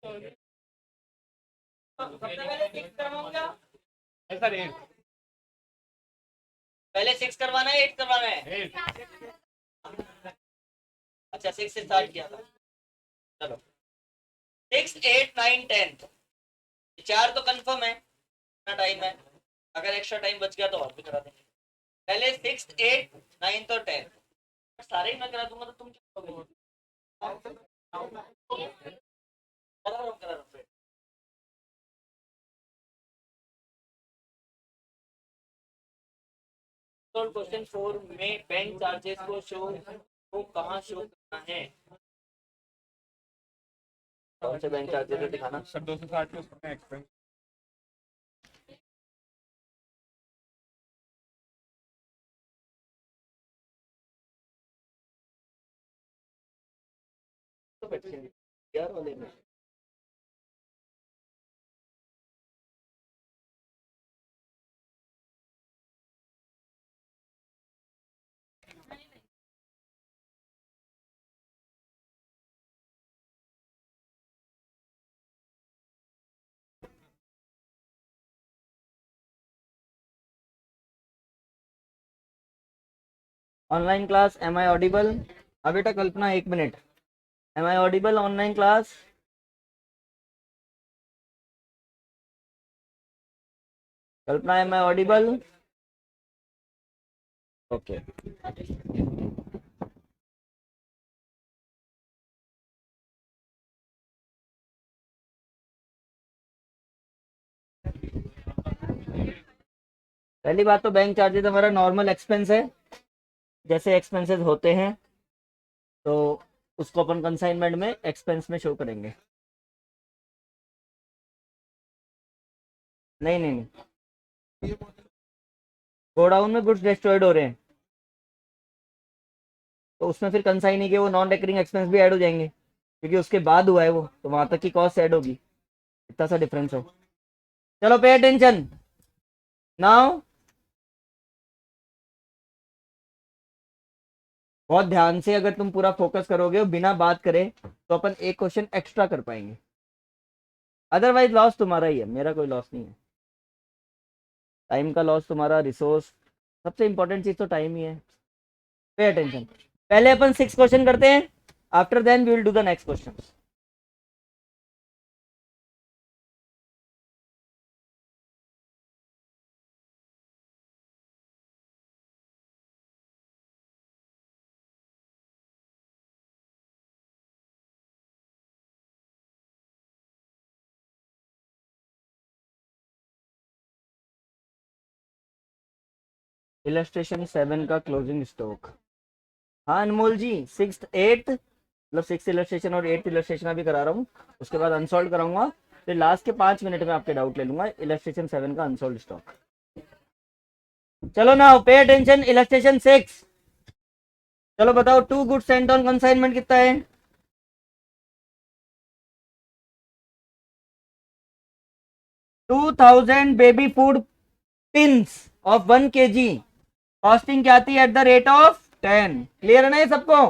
सबसे पहले 6 करवाऊंगा, सर 8। पहले 6 करवाना है 8 करवाना है? 8। अच्छा 6 से स्टार्ट किया था, चलो 6 8 9 10, चार तो कंफर्म है, इतना टाइम है, अगर एक्स्ट्रा टाइम बच गया तो और भी करा देंगे। पहले 6 8 9 तो 10, सारे ही मैं करा दूंगा तो तुम क्या करोगे? करा रहा हूँ फिर। तो क्वेश्चन 4 में बैंक चार्जेस को कहाँ शो करना है? कौन से बैंक चार्जेस है दिखाना। सर 260 के उसमें एक्सपेंस। यार वाले में online class, am I audible? अब बेटा Kalpana 1 minute, am I audible online class? Kalpana am I audible? Okay पहली बात तो बैंक चार्जेस हमारा नॉर्मल एक्सपेंस है, जैसे एक्सपेंसेस होते हैं तो उसको अपन कंसाइनमेंट में एक्सपेंस में शो करेंगे। नहीं नहीं नहीं, गोडाउन में गुड्स डिस्ट्रॉयड हो रहे हैं तो उसमें फिर कंसाइन के वो नॉन रेकरिंग एक्सपेंस भी ऐड हो जाएंगे, क्योंकि उसके बाद हुआ है वो, तो वहां तक की कॉस्ट ऐड होगी, इतना सा डिफरेंस है। चलो पे अटेंशन नाउ, बहुत ध्यान से अगर तुम पूरा फोकस करोगे और बिना बात करे तो अपन एक क्वेश्चन एक्स्ट्रा कर पाएंगे, अदरवाइज लॉस तुम्हारा ही है, मेरा कोई लॉस नहीं है। टाइम का लॉस तुम्हारा, रिसोर्स, सबसे इंपॉर्टेंट चीज तो टाइम ही है। पे अटेंशन, पहले अपन 6 क्वेश्चन करते हैं, after then we will do the next question. Illustration 7 का क्लोजिंग स्टॉक, हाँ अनमोल जी, 6 8 मतलब 6 इलस्ट्रेशन और 8 इलस्ट्रेशन अभी करा रहा हूँ, उसके बाद अनसॉल्व कराऊंगा, फिर लास्ट के 5 मिनट में आपके डाउट ले लूंगा इलस्ट्रेशन 7 का अनसॉल्व स्टॉक। चलो ना पे अटेंशन, इलस्ट्रेशन 6, चलो बताओ 2 गुड सेंट ऑन कंसाइनमेंट कितना है? 2000 baby food pins of 1 kg costing क्या आती है at the rate of 10। Clear है ना ये सबको?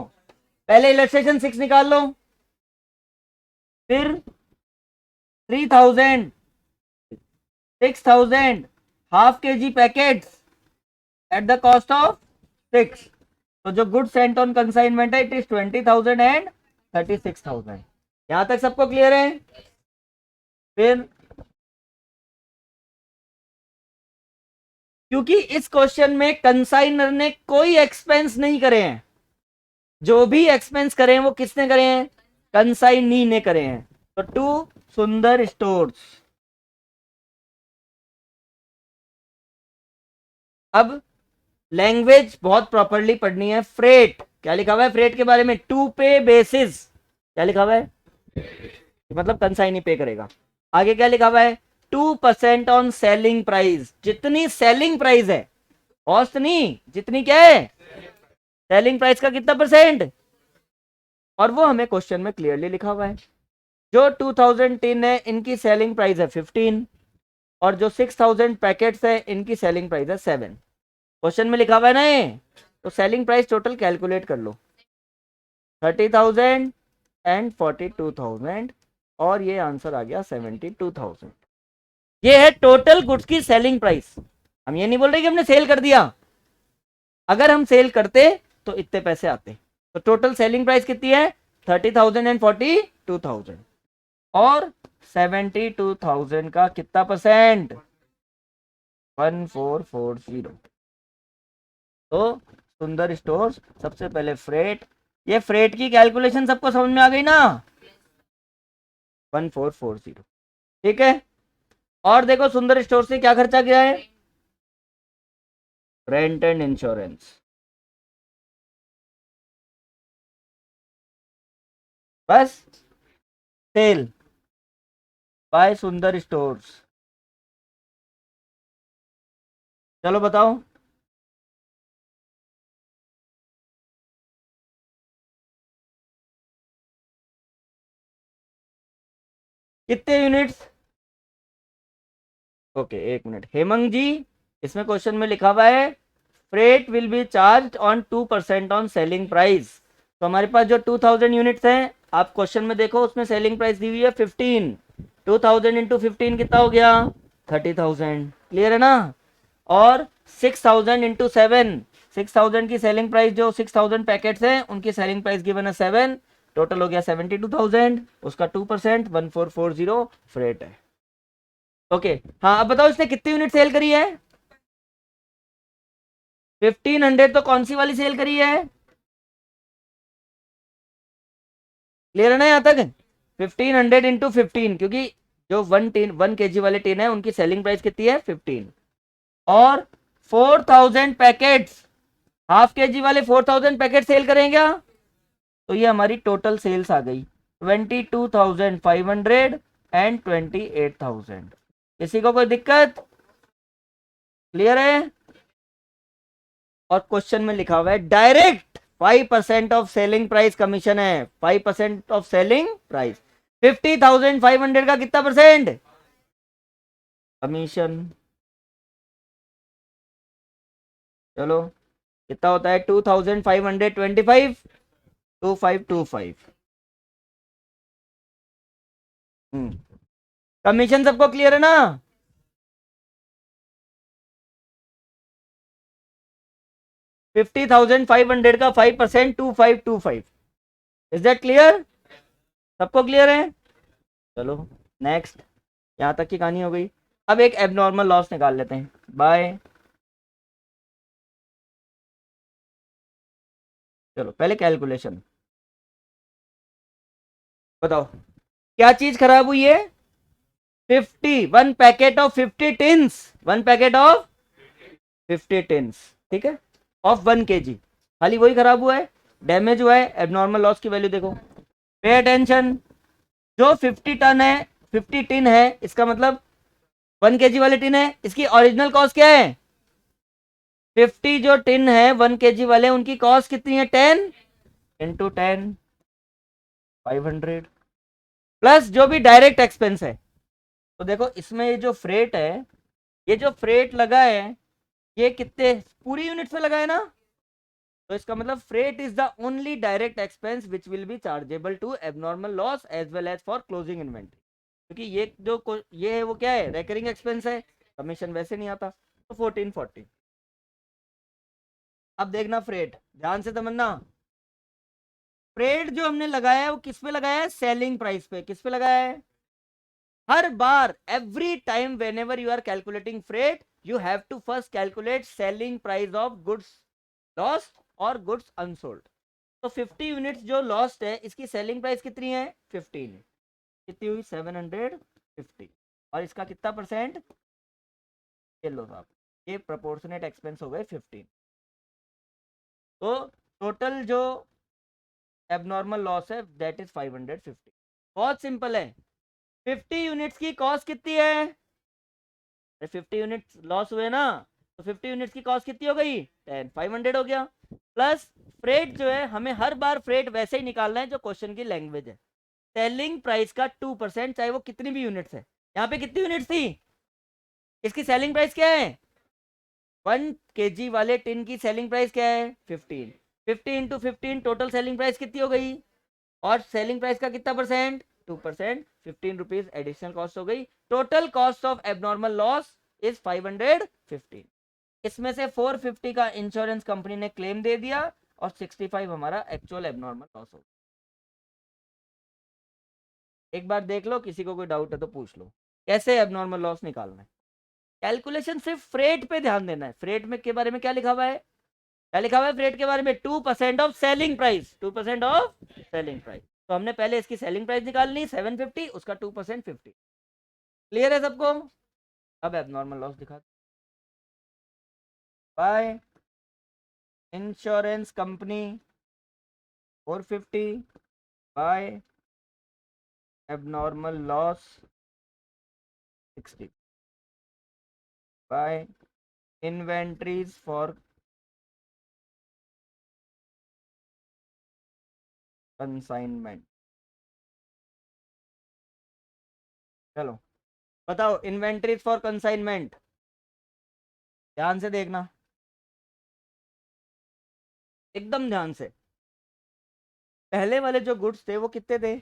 पहले इलस्ट्रेशन 6 निकाल लो, फिर 3000 6000 half kg packets eight the cost of 6, तो जो गुड सेंट ऑन कंसाइनमेंट है इट इज 20,000 एंड 36,000। यहां तक सबको क्लियर है? फिर क्योंकि इस क्वेश्चन में कंसाइनर ने कोई एक्सपेंस नहीं करे हैं, जो भी एक्सपेंस करे हैं वो किसने करे हैं? कंसाइनी ने करे हैं। तो टू सुंदर स्टोर्स। अब लैंग्वेज बहुत प्रॉपरली पढ़नी है। फ्रेट, क्या लिखा हुआ है फ्रेट के बारे में? टू पे बेसिस, क्या लिखा हुआ है? मतलब कंसाइनी पे करेगा। आगे क्या लिखा हुआ है? 2% ऑन सेलिंग प्राइस, जितनी सेलिंग प्राइस है, कॉस्ट नहीं, जितनी क्या है सेलिंग प्राइस का कितना परसेंट, और वो हमें क्वेश्चन में क्लियरली लिखा हुआ है। जो 2010 है इनकी सेलिंग प्राइस है 15, और जो 6000 पैकेट्स है इनकी सेलिंग प्राइस है 7। क्वेश्चन में लिखा हुआ है ना ये, तो सेलिंग प्राइस टोटल कैलकुलेट कर लो, 30,000 एंड 42,000, और ये आंसर आ गया 72,000। ये है टोटल गुड्स की सेलिंग प्राइस। हम ये नहीं बोल रहे कि हमने सेल कर दिया, अगर हम सेल करते तो इतने पैसे आते। तो टोटल सेलिंग प्राइस कितनी है? 30,000 एंड 42,000। और 72,000 का कितना परसेंट? 1440। तो सुंदर स्टोर्स सबसे पहले फ्रेट, ये फ्रेट की कैलकुलेशन सबको समझ में आ गई ना? 1440, ठीक है। और देखो सुंदर स्टोर से क्या खर्चा किया है? Rent and insurance. बस सेल बाय सुंदर स्टोर्स। चलो बताओ। कितने यूनिट्स? ओके, एक मिनट हेमंत जी, इसमें क्वेश्चन में लिखा हुआ है freight will be charge on 2% on selling price. तो हमारे पास जो 2000 यूनिट्स हैं, आप क्वेश्चन में देखो उसमें सेलिंग प्राइस दी हुई है 15। 2000 इंटू 15 कितना हो गया? 30,000। क्लियर है ना? और 6000 इंटू 7, 6000 की सेलिंग प्राइस, जो 6000 पैकेट्स हैं उनकी सेलिंग प्राइस गिवन है 7, टोटल हो गया 72,000। उसका 2% 1440 फ्रेट है। ओके हाँ, अब बताओ इसने कितनी यूनिट सेल करी है? 1500। तो कौन सी वाली सेल करी है? क्लियर है ना यहाँ तक? 1500 इंटू 15, क्योंकि जो 1 kg वाले टिन है उनकी सेलिंग प्राइस कितनी है? 15। और 4000 पैकेट्स, हाफ kg वाले 4000 पैकेट सेल करें क्या? तो ये हमारी टोटल सेल्स आ गई 22,500 एंड 28,000। किसी को कोई दिक्कत? क्लियर है? और क्वेश्चन में लिखा हुआ है direct 5% of selling price commission है। 5% ऑफ सेलिंग प्राइस, 50,500 का कितना परसेंट कमीशन? चलो कितना होता है? 2,525, 2525। कमीशन सबको क्लियर है ना? $50,500 का 5% 2525। Is that clear? सबको क्लियर है? चलो नेक्स्ट, यहां तक की कहानी हो गई। अब एक एबनॉर्मल लॉस निकाल लेते हैं। बाय। चलो पहले कैलकुलेशन बताओ, क्या चीज खराब हुई है? 1 packet of 50 tins, 1 packet of 50 tins, ठीक है, ऑफ 1 kg, खाली वही खराब हुआ है, डैमेज हुआ है। एबनॉर्मल लॉस की वैल्यू देखो, पे अटेंशन। जो 50 टन है, 50 टिन है, इसका मतलब 1 kg वाले टिन है, इसकी ओरिजिनल कॉस्ट क्या है? 50 जो टिन है 1 kg वाले, उनकी कॉस्ट कितनी है? 10 इंटू 10, 500, प्लस जो भी डायरेक्ट एक्सपेंस है। तो देखो इसमें ये जो फ्रेट है, ये जो फ्रेट लगा है, ये कितने पूरी यूनिट्स में लगा है ना? तो इसका मतलब freight is the only direct expense which will be chargeable to abnormal loss as well as for closing inventory. क्योंकि ये है वो क्या है? रेकरिंग एक्सपेंस है, कमीशन वैसे नहीं आता। तो 1440। अब देखना फ्रेट, ध्यान से समझना। फ्रेट जो हमने लगाया है वो किस पे लगाया है? सेलिंग प्राइस पे। किस पे लगाया है? हर बार every time whenever you are calculating freight, you have to first calculate selling price of goods lost और गुड्स अनसोल्ड। तो 50 यूनिट्स जो लॉस्ट है, इसकी सेलिंग प्राइस कितनी है? 15। कितनी हुई? 750। और इसका कितना परसेंट? ये लो साहब, ये प्रोपोर्शनेट एक्सपेंस हो गए 15। तो टोटल जो एबनॉर्मल लॉस है दैट इज 550। बहुत सिंपल है। 50 यूनिट्स की कॉस्ट कितनी है? 50 यूनिट्स लॉस हुए ना, तो 50 यूनिट्स की कॉस्ट कितनी हो गई? 10, 500 हो गया। प्लस फ्रेट जो है, हमें हर बार फ्रेट वैसे ही निकालना है जो क्वेश्चन की लैंग्वेज है। सेलिंग प्राइस का 2%, चाहे वो कितनी भी यूनिट्स है। यहाँ पे कितनी यूनिट्स थी? इसकी सेलिंग प्राइस क्या है? 1 kg वाले टिन की सेलिंग प्राइस क्या है? 15। 50 इंटू 15, टोटल सेलिंग प्राइस कितनी हो गई? और सेलिंग प्राइस का कितना परसेंट? 2%, 15 रुपीज एडिशनल कॉस्ट हो गई। Total cost of abnormal loss is 515। इसमें से 450 का इंश्योरेंस कंपनी ने क्लेम दे दिया और 65 हमारा एक्चुअल एबनॉर्मल लॉस हो। एक बार देख लो, किसी को कोई डाउट है तो पूछ लो कैसे एबनॉर्मल लॉस निकालना है। कैलकुलेशन सिर्फ फ्रेट पे ध्यान देना है। फ्रेट में के बारे में क्या लिखा हुआ है, क्या लिखा हुआ है फ्रेट के बारे में? 2% of selling price, 2% of selling price. तो हमने पहले इसकी सेलिंग प्राइस निकालनी 750, उसका 2% 50। क्लियर है सबको? अब एबनॉर्मल लॉस दिखा। By insurance company 450 by abnormal loss 60 by inventories for consignment. चलो बताओ, इन्वेंट्रीज फॉर कंसाइनमेंट, ध्यान से देखना, एकदम ध्यान से। पहले वाले जो गुड्स थे वो कितने थे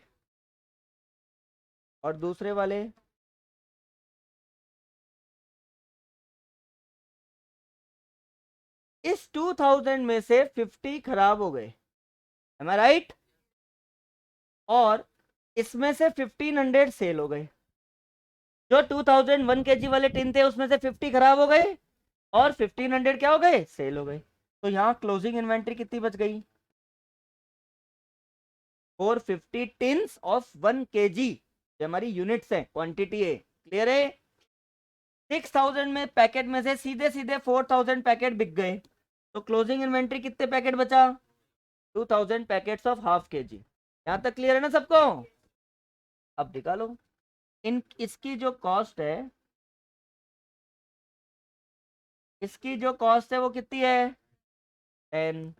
और दूसरे वाले? इस 2000 में से 50 खराब हो गए, am I right? और इसमें से 1500 सेल हो गए। जो 2001 केजी वाले टिन थे उसमें से 50 खराब हो गए और 1500 क्या हो गए? सेल हो गए। तो यहाँ क्लोजिंग इन्वेंट्री कितनी बच गई? 450 टिन्स ऑफ 1 केजी, ये हमारी यूनिट्स है, क्वांटिटी है। क्लियर है? 6000 में पैकेट में से सीधे सीधे 4000 पैकेट बिक गए, तो क्लोजिंग इन्वेंट्री कितने पैकेट बचा? 2000 पैकेट्स ऑफ हाफ केजी। यहां तक क्लियर है ना सबको? अब निकालो इसकी जो कॉस्ट है, इसकी जो कॉस्ट है वो कितनी है? 10।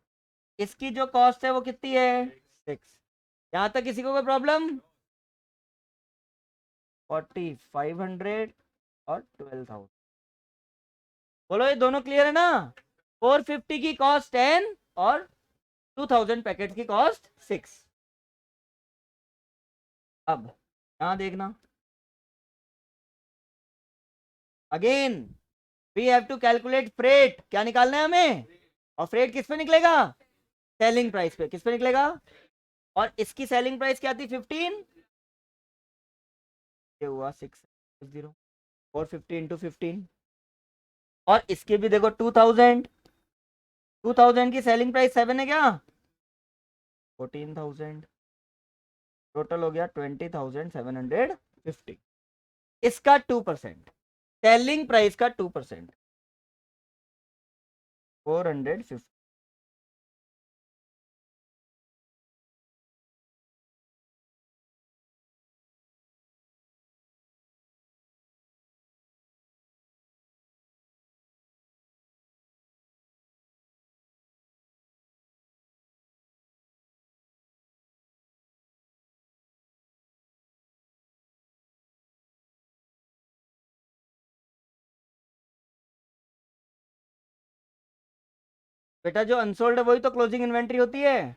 इसकी जो कॉस्ट है वो कितनी है? 6। यहां तक किसी को कोई प्रॉब्लम? 40, 500 और 12,000। बोलो ये दोनों क्लियर है ना? 450 की कॉस्ट 10 और 2000 पैकेट की कॉस्ट 6। अब यहां देखना, again we have to calculate freight. क्या निकालना है हमें? और फ्रेट किस पे निकलेगा? सेलिंग प्राइस पे। किस पे निकलेगा? और इसकी सेलिंग प्राइस क्या थी? 15। ये हुआ 6, 450 इंटू 15। और इसके भी देखो 2000, 2000 की सेलिंग प्राइस 7 है क्या? 14,000। टोटल हो गया 20,750। इसका 2%, सेलिंग प्राइस का 2%, 450। बेटा जो अनसोल्ड है वही तो क्लोजिंग इन्वेंट्री होती है।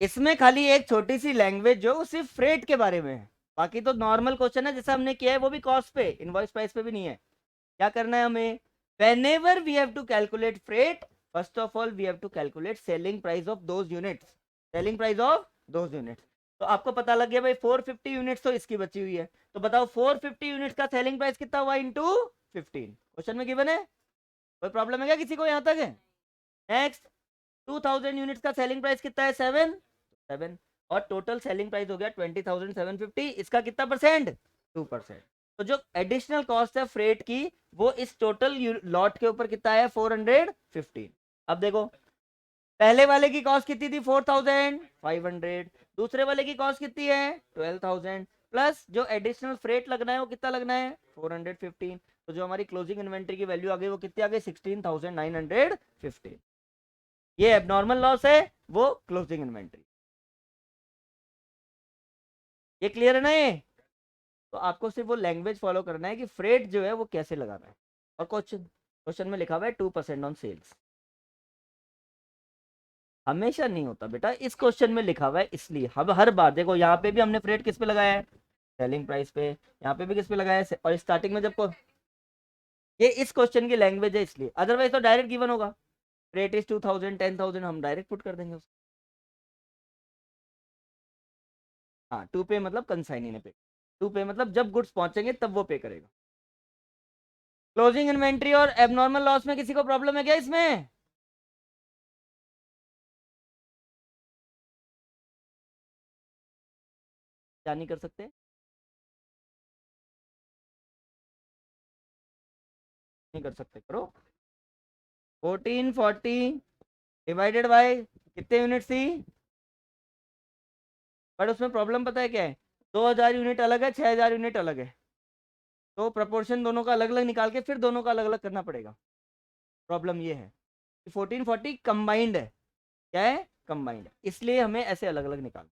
इसमें खाली एक छोटी सी लैंग्वेज जो सिर्फ फ्रेट के बारे में है, बाकी तो नॉर्मल क्वेश्चन है जैसा हमने किया है वो भी कॉस्ट पे, इनवॉइस प्राइस पे भी नहीं है। क्या करना है हमें? whenever we have to calculate freight, first of all we have to calculate selling price of those units, selling price of those units। तो आपको पता लग गया भाई 450 यूनिट्स तो इसकी बची हुई है, तो बताओ 450 यूनिट्स का सेलिंग प्राइस कितना हुआ इंटू 15। क्वेश्चन में गिवन है, कोई प्रॉब्लम है क्या किसी को? यहां तक है? नेक्स्ट 2000 यूनिट्स का सेलिंग प्राइस कितना है? 7 और टोटल सेलिंग प्राइस हो गया 20,750। इसका कितना परसेंट? 2%। तो जो एडिशनल कॉस्ट है फ्रेट की वो इस टोटल लॉट के ऊपर कितना है? 415। अब देखो पहले वाले की कॉस्ट कितनी थी? 4,500। दूसरे वाले की कॉस्ट कितनी है? 12,000 प्लस जो एडिशनल फ्रेट लगना है वो कितना लगना है? 415। तो जो हमारी क्लोजिंग इन्वेंट्री की वैल्यू आ गई वो कितनी आ गई? 16,950। ये एबनॉर्मल लॉस है, वो क्लोजिंग इन्वेंट्री। ये क्लियर है ना? ये तो आपको सिर्फ वो लैंग्वेज फॉलो करना है कि फ्रेट जो है वो कैसे लगाना है। और क्वेश्चन में लिखा हुआ है 2% ऑन सेल्स। हमेशा नहीं होता बेटा, इस क्वेश्चन में लिखा हुआ है इसलिए। हम हर बार देखो, यहाँ पे भी हमने फ्रेट किस पे लगाया है, सेलिंग प्राइस पे, यहाँ पे भी किस पे लगाया है, और स्टार्टिंग में जब को ये इस क्वेश्चन की लैंग्वेज है इसलिए, अदरवाइज तो डायरेक्ट गिवन होगा, रेट इज 2000 10,000 हम डायरेक्ट पुट कर देंगे उसको। हाँ, टू पे मतलब कंसाइनी ने पे, टू पे मतलब जब गुड्स पहुंचेंगे तब वो पे करेगा। क्लोजिंग इन्वेंट्री और एबनॉर्मल लॉस में किसी को प्रॉब्लम है क्या इसमें? क्या नहीं कर सकते? नहीं कर सकते, करो। 1440 डिवाइडेड बाय कितने यूनिट थी, बट उसमें प्रॉब्लम पता है क्या है, 2000 यूनिट अलग है, 6000 यूनिट अलग है, तो प्रपोर्शन दोनों का अलग अलग निकाल के फिर दोनों का अलग अलग करना पड़ेगा। प्रॉब्लम ये है कि 1440 कंबाइंड है, क्या है, कंबाइंड, इसलिए हमें ऐसे अलग अलग निकाल,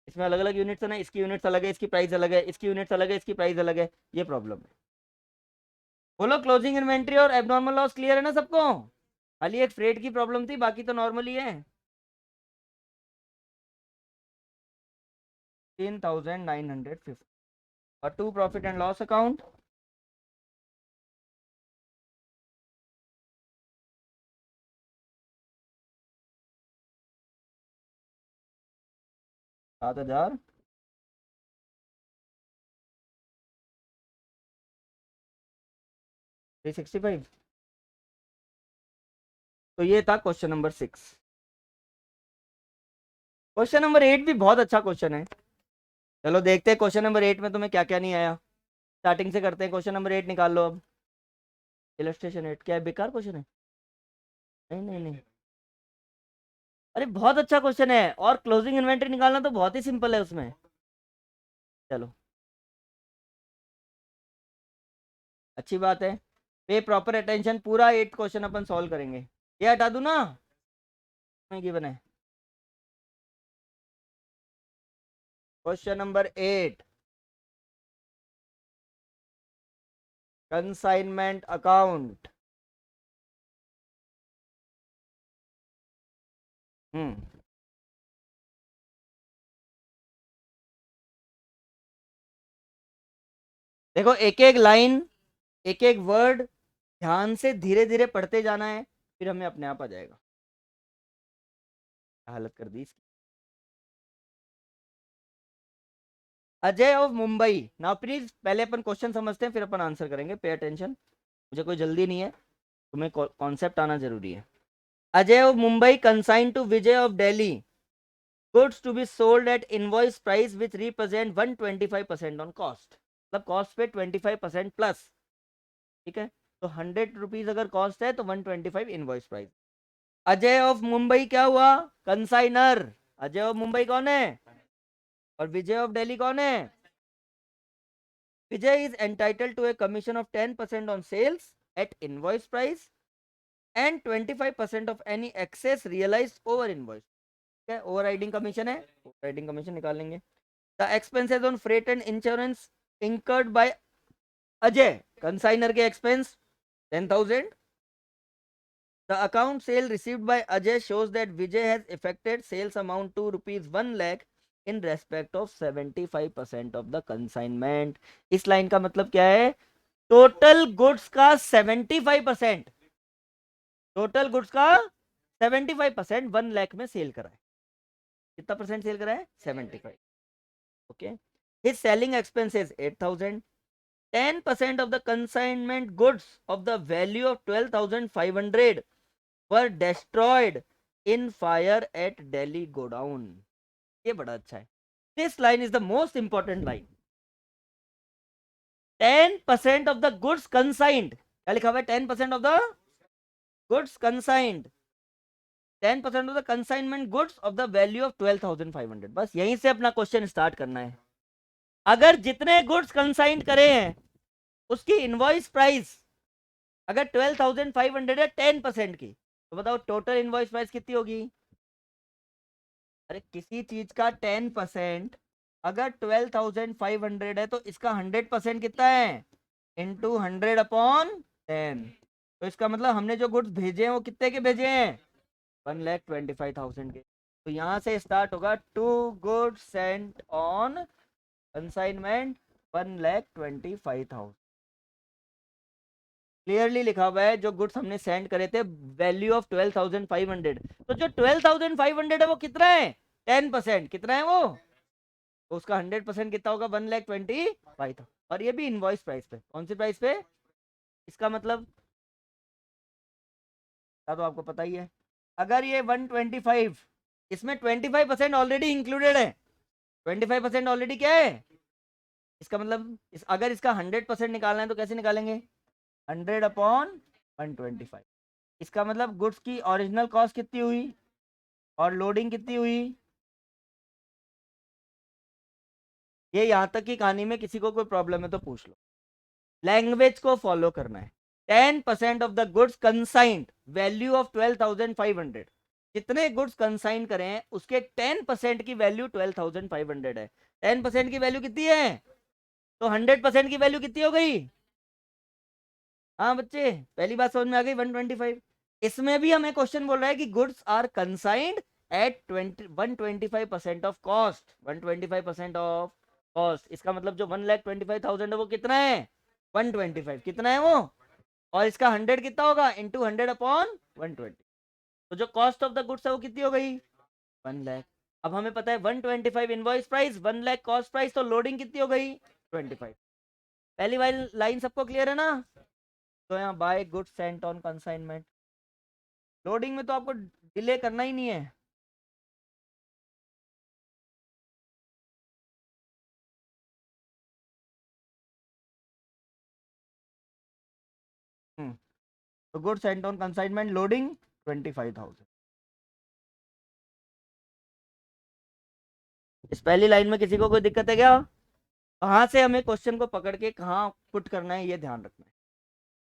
इसमें अलग अलग यूनिट्स है ना, इसकी यूनिट्स अलग है, इसकी प्राइस अलग है, इसकी यूनिट्स अलग है, इसकी प्राइस अलग है, ये प्रॉब्लम है। बोलो क्लोजिंग इन्वेंट्री और एबनॉर्मल लॉस क्लियर है ना सबको? खाली एक फ्रेट की प्रॉब्लम थी, बाकी तो नॉर्मल ही है। 3950 और to profit and loss account, 7000 365। तो ये था क्वेश्चन नंबर 6। क्वेश्चन नंबर 8 भी बहुत अच्छा क्वेश्चन है। चलो देखते हैं क्वेश्चन नंबर 8 में तुम्हें क्या क्या नहीं आया। स्टार्टिंग से करते हैं, क्वेश्चन नंबर 8 निकाल लो अब। इलस्ट्रेशन 8 क्या है, बेकार क्वेश्चन है? नहीं नहीं नहीं, अरे बहुत अच्छा क्वेश्चन है, और क्लोजिंग इन्वेंट्री निकालना तो बहुत ही सिंपल है उसमें। चलो अच्छी बात है, पे प्रॉपर अटेंशन, पूरा 8 क्वेश्चन अपन सॉल्व करेंगे। ये हटा दूं ना, ये बने क्वेश्चन नंबर 8, कंसाइनमेंट अकाउंट। हम्म, देखो एक एक लाइन, एक एक वर्ड ध्यान से धीरे धीरे पढ़ते जाना है, फिर हमें अपने आप आ जाएगा। हालत कर दी इसकी। Ajay of Mumbai, now please पहले अपन क्वेश्चन समझते हैं फिर अपन आंसर करेंगे, पे अटेंशन, मुझे कोई जल्दी नहीं है, तुम्हें कॉन्सेप्ट आना जरूरी है। Ajay of Mumbai consign to Vijay of Delhi goods to be sold at invoice price which represent 125% on cost, मतलब कॉस्ट पे 25% प्लस, ठीक है, तो 100 रुपीज अगर कॉस्ट है तो 125 invoice price. Ajay of Mumbai क्या हुआ, कंसाइनर, अजय ऑफ मुंबई कौन है, और विजय ऑफ दिल्ली कौन है? Vijay is entitled to a commission of 10% on sales at invoice price and 25% of any excess realized over invoice. क्या ओवर राइडिंग कमीशन है, ओवर राइडिंग कमीशन निकाल लेंगे। The expenses on freight and insurance incurred by Ajay, consignor के expense 10,000। The account sale received by Ajay shows that Vijay has effected sales amount to rupees 1 lakh in respect of 75% of the consignment। इस line का मतलब क्या है, total goods का 75%, total goods का 75% 1 लाख में cell करा है। कितना परसेंट सेल करा है, 75। Okay, his selling expenses 8,000। 10% of the consignment goods of the value of 12,500 were destroyed in fire at Delhi godown। ये बड़ा अच्छा है, this line is the most important line। 10% of the goods consigned, क्या लिखा हुआ है, 10% of the goods consigned, 10% of the consignment goods of the value of 12,500। बस यहीं से अपना क्वेश्चन स्टार्ट करना है। अगर जितने गुड्स कंसाइंड करे हैं उसकी इनवॉइस प्राइस अगर 12,500 है 10% की, तो बताओ टोटल इनवॉइस प्राइस कितनी होगी? अरे किसी चीज का 10% अगर 12,500 है तो इसका 100% कितना है, इंटू 100 अपॉन 10, तो इसका मतलब हमने जो गुड्स भेजे हैं वो कितने के भेजे हैं? 1,25,000 के। तो यहाँ से स्टार्ट होगा, to goods sent on consignment 1,25,000। Clearly लिखा हुआ है जो गुड्स हमने सेंड करे थे, वैल्यू ऑफ 12,500। तो जो 12,500 है वो कितना है? 10%। कितना है वो? तो उसका 100% कितना होगा? 1,25,000। और ये भी इनवॉइस प्राइस पे। कौन सी प्राइस पे? इसका मतलब क्या, तो आपको पता ही है। अगर ये 125, इसमें 25% ऑलरेडी इंक्लूडेड है। 25% ऑलरेडी क्या है? इसका मतलब अगर इसका 100% निकालना है तो कैसे निकालेंगे? 100/125। इसका मतलब गुड्स की ओरिजिनल कॉस्ट कितनी हुई और लोडिंग कितनी हुई? ये यहाँ तक की कहानी में किसी को कोई प्रॉब्लम है तो पूछ लो। लैंग्वेज को फॉलो करना है। 10% of the goods consigned, value of 12,500। जितने गुड्स कंसाइन करें हैं उसके 10% की वैल्यू 12,500 है। 10% की वैल्यू कितनी है? तो 100% की वैल्यू कितनी हो गई? हाँ बच्चे, पहली बात समझ में आ गई? 125। इसमें भी हमें क्वेश्चन बोल रहा है कि goods are consigned at 125% of cost. 125% of cost, इसका मतलब जो 1,25,000 है वो कितना है? 125। कितना है वो? और इसका 100 कितना होगा? इंटू 100/120। तो जो कॉस्ट ऑफ द गुड्स है वो कितनी हो गई? 1,00,000। अब हमें पता है 125 इनवॉइस प्राइस, 1,00,000 कॉस्ट प्राइस, तो लोडिंग कितनी हो गई? 25। पहली वाली लाइन सबको क्लियर है ना? तो यहाँ by goods sent on consignment, loading में तो आपको डिले करना ही नहीं है। तो goods sent on consignment, loading 25,000। इस पहली लाइन में किसी को कोई दिक्कत है क्या? कहाँ से हमें क्वेश्चन को पकड़ के कहाँ पुट करना है ये ध्यान रखना है।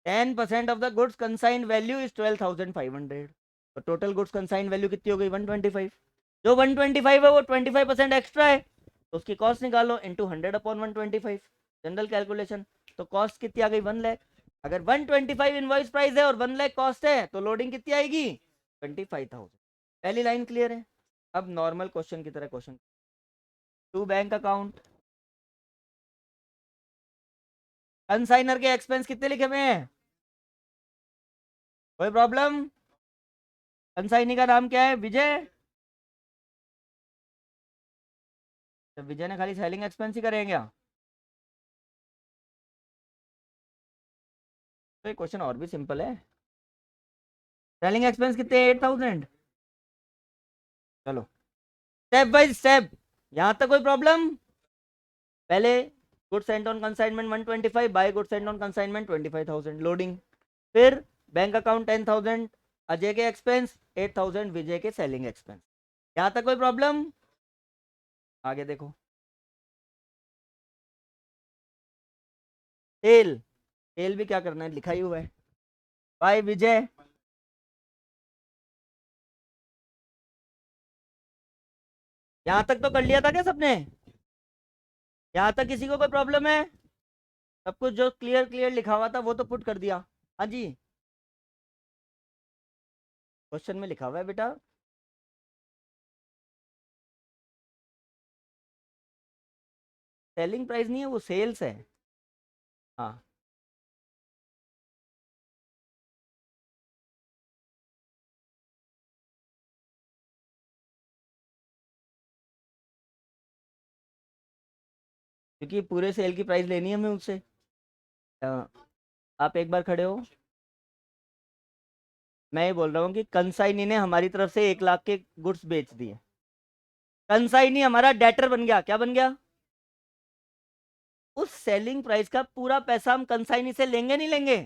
10% of the goods consigned value is 12,500। तो टोटल गुड्स कंसाइंड वैल्यू कितनी हो गई? 125। जो 125 है वो 25% एक्स्ट्रा है, तो उसकी कॉस्ट निकालो इंटू 100/125, जनरल कैलकुलेशन। तो कॉस्ट कितनी आ गई? 1,00,000। अगर 125 इनवॉइस प्राइस है और 1,00,000 कॉस्ट है तो लोडिंग कितनी आएगी? 25,000। पहली लाइन क्लियर है? अब नॉर्मल क्वेश्चन की तरह question. To bank account, consignor के एक्सपेंस कितने लिखे हुए हैं? कोई प्रॉब्लम? कंसाइनी का नाम क्या है? विजय। तो विजय ने खाली सेलिंग एक्सपेंस ही करेंगे क्या? तो ये क्वेश्चन और भी सिंपल है। सेलिंग एक्सपेंस कितने? 8,000। चलो स्टेप बाय स्टेप, यहां तक कोई प्रॉब्लम? पहले goods sent on consignment 125, by goods sent on consignment 25,000, loading. फिर बैंक अकाउंट 10,000, अजय के एक्सपेंस 8,000, विजय के सेलिंग एक्सपेंस। यहां तक कोई प्रॉब्लम? आगे देखो। सेल, सेल भी क्या करना है, लिखा ही हुआ है। बाय विजय, यहां तक तो कर लिया था क्या सबने? यहां तक किसी को कोई प्रॉब्लम है? सब कुछ जो क्लियर क्लियर लिखा हुआ था वो तो पुट कर दिया। हाँ जी, क्वेश्चन में लिखा हुआ है बेटा। सेलिंग प्राइस नहीं है वो, सेल्स है। हाँ, क्योंकि पूरे सेल की प्राइस लेनी है हमें उससे। आप एक बार खड़े हो। मैं ये बोल रहा हूँ कि कंसाइनी ने हमारी तरफ से 1,00,000 के गुड्स बेच दिए। कंसाइनी हमारा डेटर बन गया। क्या बन गया? उस सेलिंग प्राइस का पूरा पैसा हम कंसाइनी से लेंगे नहीं लेंगे?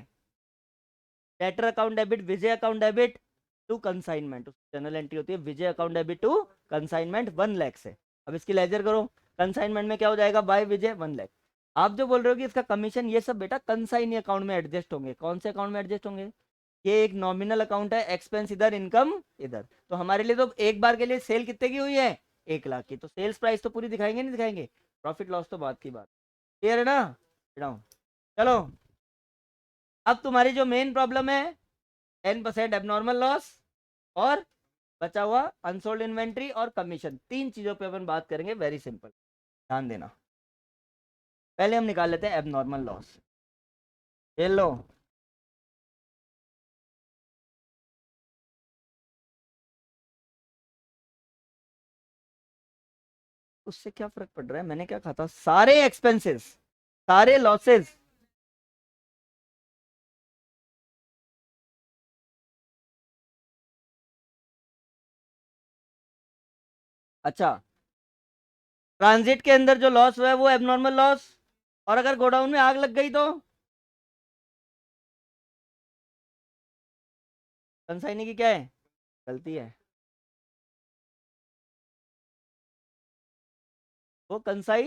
Debtor account debit, Vijay account debit to consignment, general entry होती है Vijay account debit to consignment 1,00,000 से। अब इसकी लेजर करो। कंसाइनमेंट में क्या हो जाएगा? बाय विजय 1,00,000। आप जो बोल रहे हो कि इसका कमीशन ये सब बेटा कंसाइनी अकाउंट में एडजस्ट होंगे। कौन से अकाउंट में एडजस्ट होंगे? ये एक नॉमिनल अकाउंट है, एक्सपेंस इधर, इनकम इधर। तो हमारे लिए तो एक बार के लिए सेल कितने की हुई है? 1,00,000 की। तो सेल्स प्राइस तो पूरी दिखाएंगे नहीं दिखाएंगे? प्रॉफिट लॉस तो बात की बात। क्लियर है ना? चलो अब तुम्हारी जो मेन प्रॉब्लम है 10% एबनॉर्मल लॉस और बचा हुआ अनसोल्ड इन्वेंट्री और कमीशन, 3 चीजों पे अपन बात करेंगे। वेरी सिंपल, ध्यान देना। पहले हम निकाल लेते हैं एबनॉर्मल लॉस। ये लो, उससे क्या फर्क पड़ रहा है, मैंने क्या कहा था, सारे एक्सपेंसेस, सारे लॉसेस, अच्छा ट्रांजिट के अंदर जो लॉस हुआ है वो एबनॉर्मल लॉस, और अगर गोडाउन में आग लग गई तो कंसाइनी की क्या है, गलती है। वो कंसाई,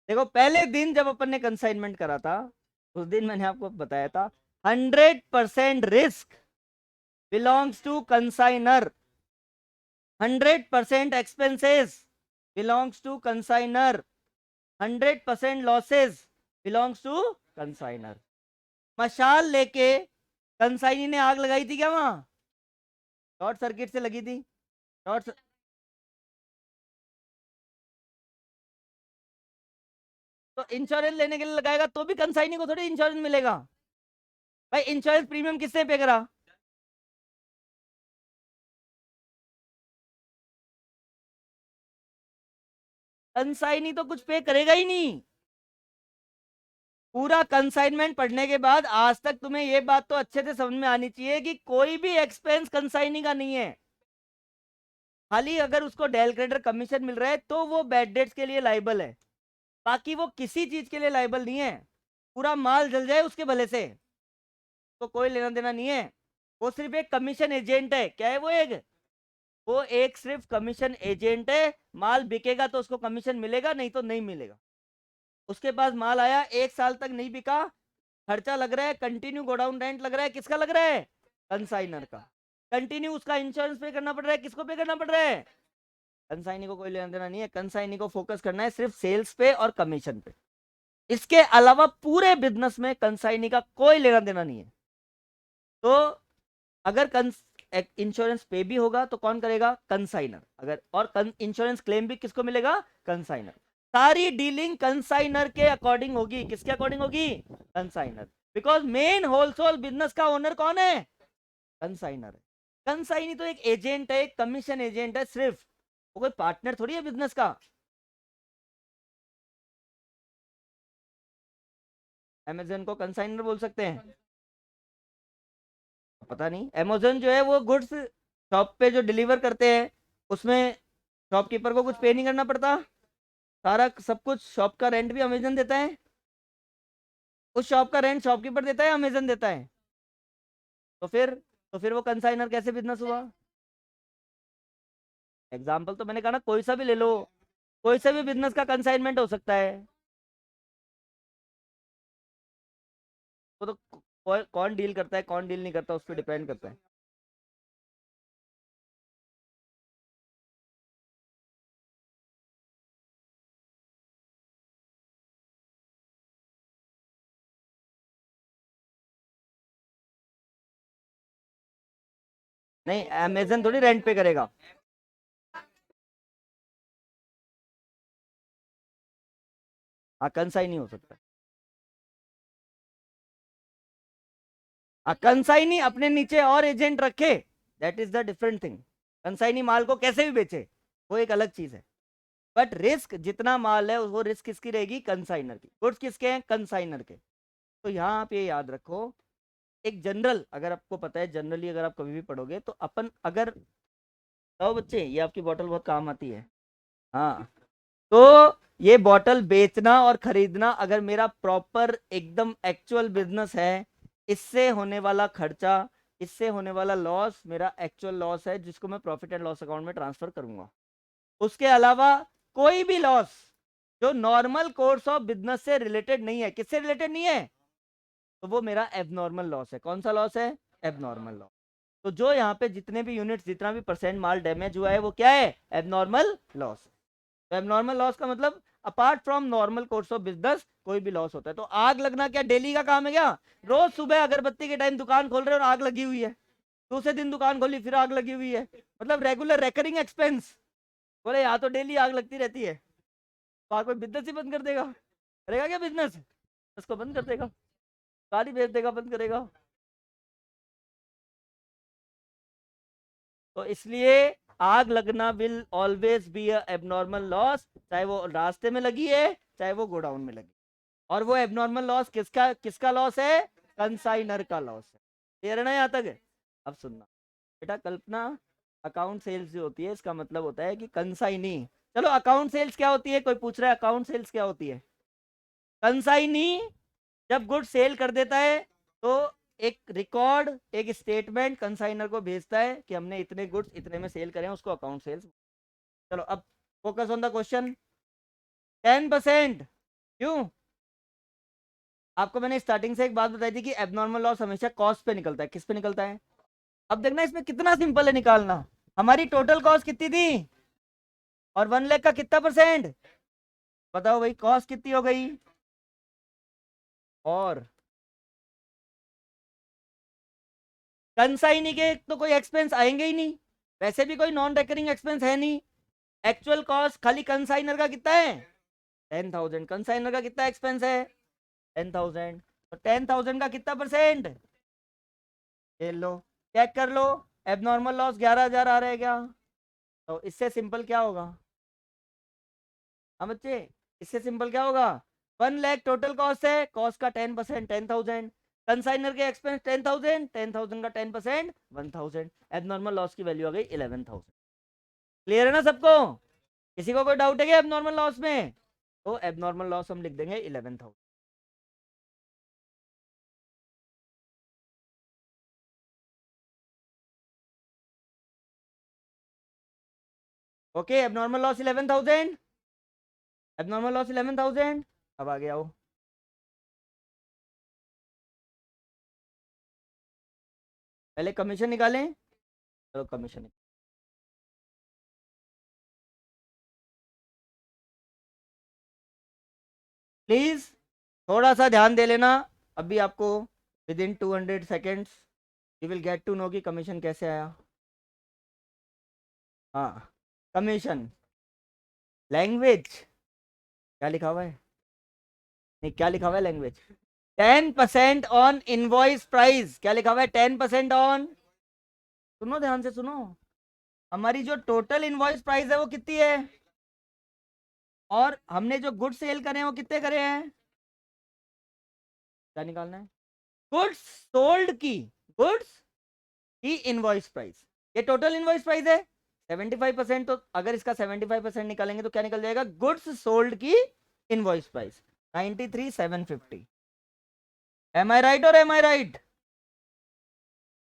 देखो पहले दिन जब अपन ने कंसाइनमेंट करा था उस दिन मैंने आपको बताया था 100% risk belongs to consignor, 100% expenses belongs to consignor, 100% losses belongs to consignor. मशाल लेके कंसाइनी ने आग लगाई थी क्या वहां, शॉर्ट सर्किट से लगी थी, शॉर्ट, तो इंश्योरेंस लेने के लिए लगाएगा तो भी कंसाइनी को थोड़ी इंश्योरेंस मिलेगा। भाई इंश्योरेंस प्रीमियम किसने पे करा, कंसाइनी तो कुछ पे करेगा ही नहीं। पूरा कंसाइनमेंट पढ़ने के बाद आज तक तुम्हें ये बात तो अच्छे से समझ में आनी चाहिए कि कोई भी एक्सपेंस कंसाइनी का नहीं है। खाली अगर उसको डेल क्रेडिटर कमीशन मिल रहा है तो वो बैड डेट्स के लिए लाइबल है, बाकी वो किसी चीज के लिए लाइबल नहीं है। पूरा माल जल जाए उसके भले से तो कोई लेना देना नहीं है। वो सिर्फ एक कमीशन एजेंट है। क्या है वो, एक, वो एक सिर्फ कमीशन एजेंट है। माल बिकेगा तो उसको कमीशन मिलेगा, नहीं तो नहीं मिलेगा। उसके पास माल आया 1 साल तक नहीं बिका, खर्चा लग रहा है, कंटिन्यू गोडाउन रेंट लग रहा है, किसका लग रहा है, कंसाइनर का। कंटिन्यू उसका इंश्योरेंस पे करना पड़ रहा है, किसको पे करना पड़ रहा है, कंसाइनी को कोई लेना देना नहीं है। कंसाइनी को फोकस करना है सिर्फ सेल्स पे और कमीशन पे। इसके अलावा पूरे बिजनेस में कंसाइनी का कोई लेना देना नहीं है। तो अगर इंश्योरेंस पे भी होगा तो कौन करेगा, कंसाइनर। अगर और इंश्योरेंस क्लेम भी किसको मिलेगा, कंसाइनर। सारी डीलिंग कंसाइनर के अकॉर्डिंग होगी, किसके अकॉर्डिंग होगी, consignor. Because main wholesale business का ओनर कौन है, कंसाइनर है। कंसाइनी तो एक एजेंट है, एक कमीशन एजेंट है सिर्फ, वो कोई पार्टनर थोड़ी है बिजनेस का। अमेजन को कंसाइनर बोल सकते हैं, पता नहीं। अमेजन जो है वो गुड्स शॉप पे जो डिलीवर करते हैं उसमें शॉपकीपर को कुछ पे नहीं करना पड़ता, सारा सब कुछ शॉप का रेंट भी अमेजन देता है। उस शॉप का रेंट शॉपकीपर देता है, अमेजन देता है। तो फिर तो फिर वो कंसाइनर कैसे बिजनेस हुआ। एग्जाम्पल तो मैंने कहा ना, कोई सा भी ले लो, कोई सा भी बिजनेस का कंसाइनमेंट हो सकता है। वो तो कौन डील करता है कौन डील नहीं करता उस पर डिपेंड करता है। नहीं, अमेजन थोड़ी रेंट पे करेगा। हाँ, कंसाइन नहीं हो सकता। हाँ, कंसाइनी अपने नीचे और एजेंट रखे, that is the different thing. Consignee माल को कैसे भी बेचे वो एक अलग चीज है, बट रिस्क जितना माल है वो रिस्क किसकी रहेगी, कंसाइनर की। गुड्स किसके हैं, कंसाइनर के। तो यहाँ आप ये याद रखो, एक जनरल, अगर आपको पता है जनरली अगर आप कभी भी पढ़ोगे तो अपन अगर, तो बच्चे ये आपकी बोतल बहुत काम आती है। हाँ, तो ये बोतल बेचना और खरीदना अगर मेरा प्रॉपर एकदम एक्चुअल बिजनेस है, इससे होने वाला खर्चा, इससे होने वाला लॉस मेरा एक्चुअल लॉस है जिसको मैं प्रॉफिट एंड लॉस अकाउंट में ट्रांसफर करूंगा। उसके अलावा कोई भी लॉस जो नॉर्मल कोर्स ऑफ बिजनेस से रिलेटेड नहीं है, किससे रिलेटेड नहीं है, तो वो मेरा एबनॉर्मल लॉस है। कौन सा लॉस है, एबनॉर्मल लॉस। तो जो यहाँ पे जितने भी यूनिट्स, जितना भी परसेंट माल डैमेज हुआ है वो क्या है, एबनॉर्मल लॉस। तो एबनॉर्मल लॉस का मतलब apart from normal course of business कोई भी लॉस होता है। तो आग लगना क्या डेली का काम है क्या? रोज सुबह अगरबत्ती के टाइम दुकान खोल रहे हो और आग लगी हुई है, दूसरे दिन दुकान खोली फिर आग लगी हुई है, मतलब रेगुलर रेकरिंग एक्सपेंस। बोले यहाँ तो डेली आग लगती रहती है, तो आग कोई बिजनेस ही बंद कर देगा? करेगा क्या बिजनेस? उसको बंद कर देगा, गाड़ी बेच देगा, बंद करेगा। तो इसलिए आग लगना will always be a abnormal loss, चाहे वो रास्ते में लगी है चाहे वो गोडाउन में लगी। और वो एबनॉर्मल लॉस किसका किसका लॉस है? कंसाइनर का लॉस है। क्लियर है ना यहाँ तक? अब सुनना बेटा, कल्पना अकाउंट सेल्स जो होती है इसका मतलब होता है कि कंसाइनी। चलो अकाउंट सेल्स क्या होती है, कोई पूछ रहा है अकाउंट सेल्स क्या होती है? कंसाइनी जब गुड सेल कर देता है तो एक रिकॉर्ड, एक स्टेटमेंट कंसाइनर को भेजता है कि हमने इतने गुड्स इतने में सेल करें, उसको अकाउंट सेल्स। चलो अब फोकस ऑन द क्वेश्चन। 10%, क्यों? आपको मैंने स्टार्टिंग से एक बात बताई थी कि एबनॉर्मल लॉस हमेशा कॉस्ट पे निकलता है। किस पे निकलता है? अब देखना इसमें कितना सिंपल है निकालना। हमारी टोटल कॉस्ट कितनी थी और 1 लाख का कितना परसेंट? बताओ भाई, कॉस्ट कितनी हो गई और कंसाइनी के तो कोई एक्सपेंस आएंगे ही नहीं, वैसे भी कोई नॉन रेकरिंग एक्सपेंस है नहीं। एक्चुअल कॉस्ट खाली कंसाइनर का कितना है? 10,000। कंसाइनर का कितना एक्सपेंस है? 10,000। तो 10,000 का कितना परसेंट? ये लो, चेक कर लो। एबनॉर्मल लॉस 11,000 आ रहा है क्या? तो इससे सिंपल क्या होगा? हाँ बच्चे, इससे सिंपल क्या होगा? 1 लाख टोटल कॉस्ट है, कॉस्ट का 10% 10,000, कंसाइनर के एक्सपेंस 10,000, 10,000 का 10% 1,000, एबनॉर्मल लॉस की वैल्यू आ गई 11,000। क्लियर है ना सबको? किसी को कोई डाउट है क्या एबनॉर्मल लॉस में? तो एबनॉर्मल लॉस हम लिख देंगे 11,000। Okay, abnormal loss 11,000, abnormal loss 11,000। अब आगे आओ, पहले कमीशन निकालें। चलो कमीशन, प्लीज थोड़ा सा ध्यान दे लेना। अभी आपको within 200 seconds you will get to know कि कमीशन कैसे आया। हाँ, कमीशन लैंग्वेज क्या लिखा हुआ है? नहीं, क्या लिखा हुआ है लैंग्वेज? 10% on invoice price. क्या लिखा हुआ है? 10% ऑन, सुनो ध्यान से सुनो, हमारी जो टोटल इनवॉइस प्राइस है वो कितनी है, और हमने जो गुड सेल करे हैं वो कितने करे हैं? क्या निकालना है? गुड्स सोल्ड की, गुड्स की इनवॉइस प्राइस, ये टोटल इनवॉइस प्राइस है 75%। तो अगर इसका 75% निकालेंगे तो क्या निकल जाएगा? गुड्स सोल्ड की इनवॉइस प्राइस 93,750। एम आई राइट और एम आई राइट?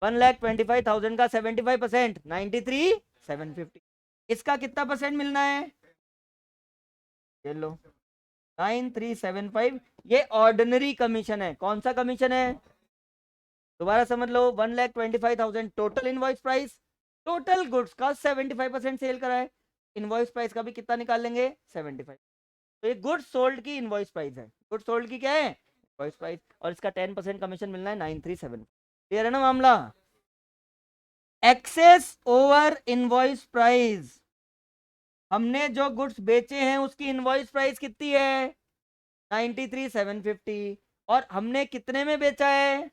1,25,000 का 75% 93,750। इसका कितना परसेंट मिलना है? ये लो 9,375। ये ऑर्डिनरी कमीशन है। कौन सा कमीशन है? दोबारा समझ लो, 1,25,000 total invoice price, total goods का 75% सेल करा है, इनवॉइस प्राइस का भी कितना निकाल लेंगे? 75। तो ये गुड्स सोल्ड की इनवॉइस प्राइस है। गुड्स सोल्ड की क्या है? इनवॉइस प्राइस, और इसका 10% कमीशन मिलना है 937। क्लियर है ना मामला? एक्सेस ओवर इनवॉइस प्राइस, हमने जो गुड्स बेचे हैं उसकी इनवॉइस प्राइस कितनी है? 93,750, और हमने कितने में बेचा है?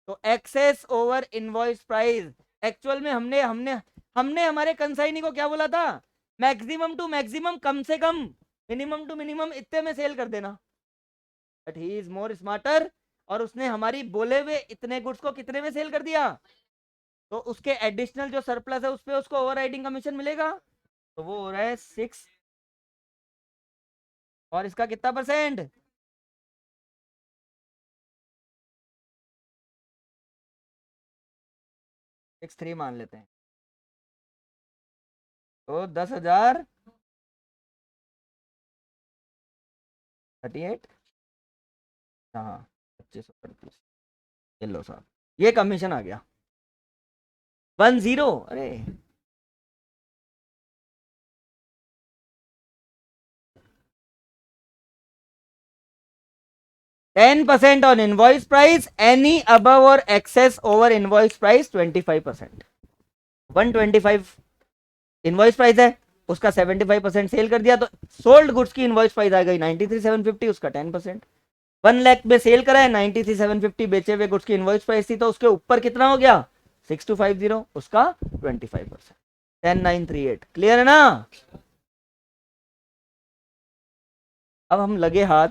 तो excess over invoice price, actual में हमने हमने हमने हमारे कंसाइनी को क्या बोला था? मैक्सिमम टू मैक्सिमम, कम से कम, मिनिमम टू मिनिमम इतने में सेल कर देना। But he is more smarter, और उसने हमारी बोले हुए इतने गुड्स को कितने में सेल कर दिया? तो उसके एडिशनल जो सरप्लस है उस पर उसको ओवर राइडिंग कमीशन मिलेगा, तो वो हो रहा है 6, और इसका कितना परसेंट? 6.3 मान लेते हैं, तो 10,000 38, हाँ 2538। ये लो साहब, ये कमीशन आ गया 10। अरे 10% on invoice price, any above or excess over invoice price 25%. 125 invoice price है, उसका 75% सेल कर दिया, तो सोल्ड गुड्स की इनवॉइस प्राइस आ गई 93,750, उसका 10%। 1 लाख में सेल करा है, 93,750 बेचे हुए गुड्स की इनवॉइस प्राइस थी, तो उसके ऊपर कितना हो गया 6250, उसका 25%। 10938 क्लियर है ना। अब हम लगे हाथ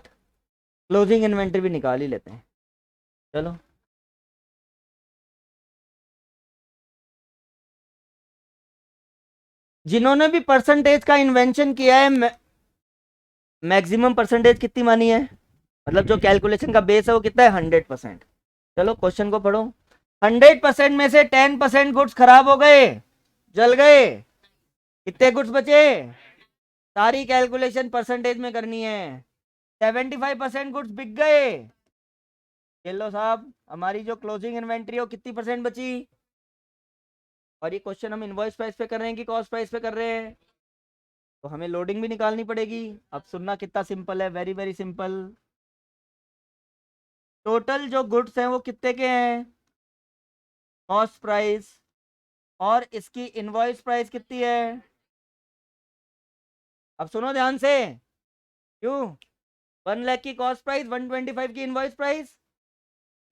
क्लोजिंग इन्वेंटरी भी निकाल ही लेते हैं, चलो। जिन्होंने भी परसेंटेज का इन्वेंशन किया है, मैक्सिमम परसेंटेज कितनी मानी है, मतलब जो कैलकुलेशन का बेस है वो कितना है 100%। चलो क्वेश्चन को पढ़ो। 100% में से 10% गुड्स खराब हो गए, जल गए, कितने गुड्स बचे, सारी कैलकुलेशन परसेंटेज में करनी है। 75% गुड्स बिक गए, ये लो साहब हमारी जो क्लोजिंग इन्वेंट्री हो कितनी परसेंट बची। और ये क्वेश्चन हम इनवॉइस प्राइस पे कर रहे हैं कि कॉस्ट प्राइस पे कर रहे हैं, तो हमें लोडिंग भी निकालनी पड़ेगी। अब सुनना कितना सिंपल है, वेरी वेरी सिंपल। टोटल जो गुड्स हैं वो कितने के हैं, कॉस्ट प्राइस, और इसकी इनवॉइस प्राइस कितनी है। अब सुनो ध्यान से, क्यों, 1 लाख की कॉस्ट प्राइस, 125 की इनवॉइस प्राइस,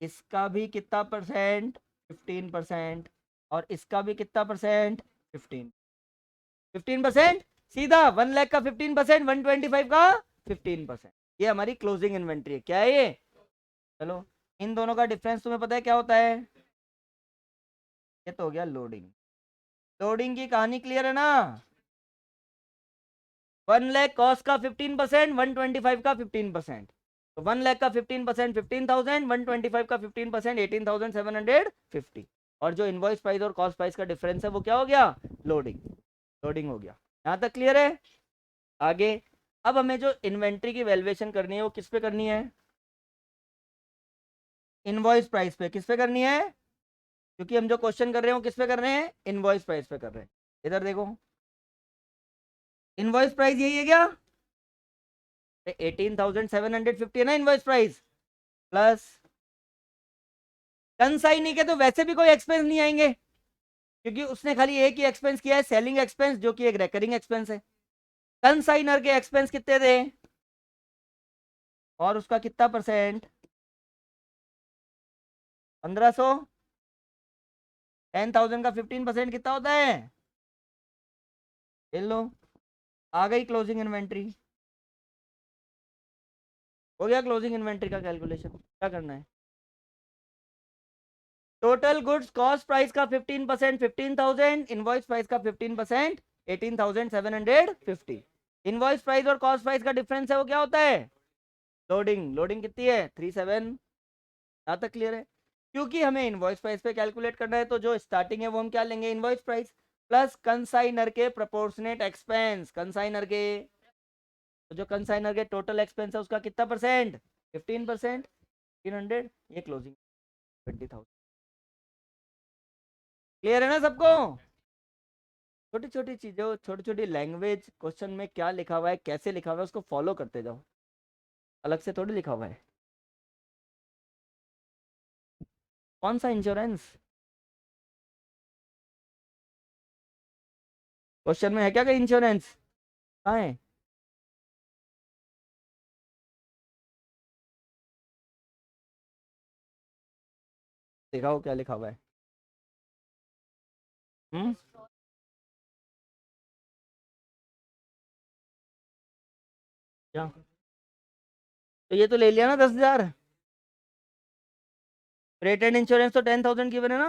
इसका भी कितना परसेंट 15%, और इसका भी कितना परसेंट 15%, सीधा 1 लाख का 15%, 125 का 15%, ये हमारी क्लोजिंग इन्वेंट्री है। क्या है ये, चलो इन दोनों का डिफरेंस तुम्हें पता है क्या होता है, ये तो हो गया लोडिंग। लोडिंग की कहानी क्लियर है ना। 1 लाख कॉस्ट का 15%, 125 का 15%, तो 1 लाख का 15% 15,000, 125 का 15% 18,750, और जो इनवॉइस प्राइस और कॉस्ट प्राइस का डिफरेंस है वो क्या हो गया, लोडिंग। लोडिंग हो गया, यहां तक क्लियर है। आगे, अब हमें जो इन्वेंट्री की वैल्यूएशन करनी है वो किस पे करनी है, इनवॉइस प्राइस पे। किस पे करनी है, क्योंकि हम जो क्वेश्चन कर रहे हैं वो किस पे कर रहे हैं, इनवॉइस प्राइस पे कर रहे हैं। इधर देखो, इनवॉइस प्राइस यही है क्या, 18,750 है ना इनवॉइस प्राइस, प्लस कंसाइनी के तो वैसे भी कोई एक्सपेंस नहीं आएंगे, क्योंकि उसने खाली एक ही एक्सपेंस किया है, सेलिंग एक्सपेंस, जो कि एक रेकरिंग एक्सपेंस है। कंसाइनर के एक्सपेंस कितने थे, और उसका कितना परसेंट, 1500, 10,000 का 15% कितना होता है, ले लो, आ गई क्लोजिंग इन्वेंट्री। हो गया क्लोजिंग इन्वेंट्री का कैलकुलेशन। क्या करना है, टोटल गुड्स कॉस्ट प्राइस का 15% 15,000, इनवॉइस प्राइस का 15% 18,750। इनवॉइस प्राइस और कॉस्ट प्राइस का डिफरेंस है वो क्या होता है, लोडिंग। लोडिंग कितनी है 37, यहाँ तक क्लियर है। क्योंकि हमें इनवॉइस प्राइस पे कैलकुलेट करना है, तो जो स्टार्टिंग है वो हम क्या लेंगे, इनवॉइस प्राइस प्लस कंसाइनर के प्रोपोर्शनेट एक्सपेंस। कंसाइनर के, तो जो कंसाइनर के टोटल एक्सपेंस है उसका कितना परसेंट 15%, 300, ये क्लोजिंग 20,000। क्लियर है ना सबको। छोटी छोटी चीजों, छोटी छोटी लैंग्वेज, क्वेश्चन में क्या लिखा हुआ है, कैसे लिखा हुआ है, उसको फॉलो करते जाओ, अलग से थोड़ी लिखा हुआ है। कौन सा इंश्योरेंस, क्वेश्चन में है क्या कोई इंश्योरेंस, कहाँ है, दिखाओ क्या लिखा हुआ है। हम्म, क्या, तो ये तो ले लिया ना 10,000, रेटेड इंश्योरेंस तो 10,000 की बने ना।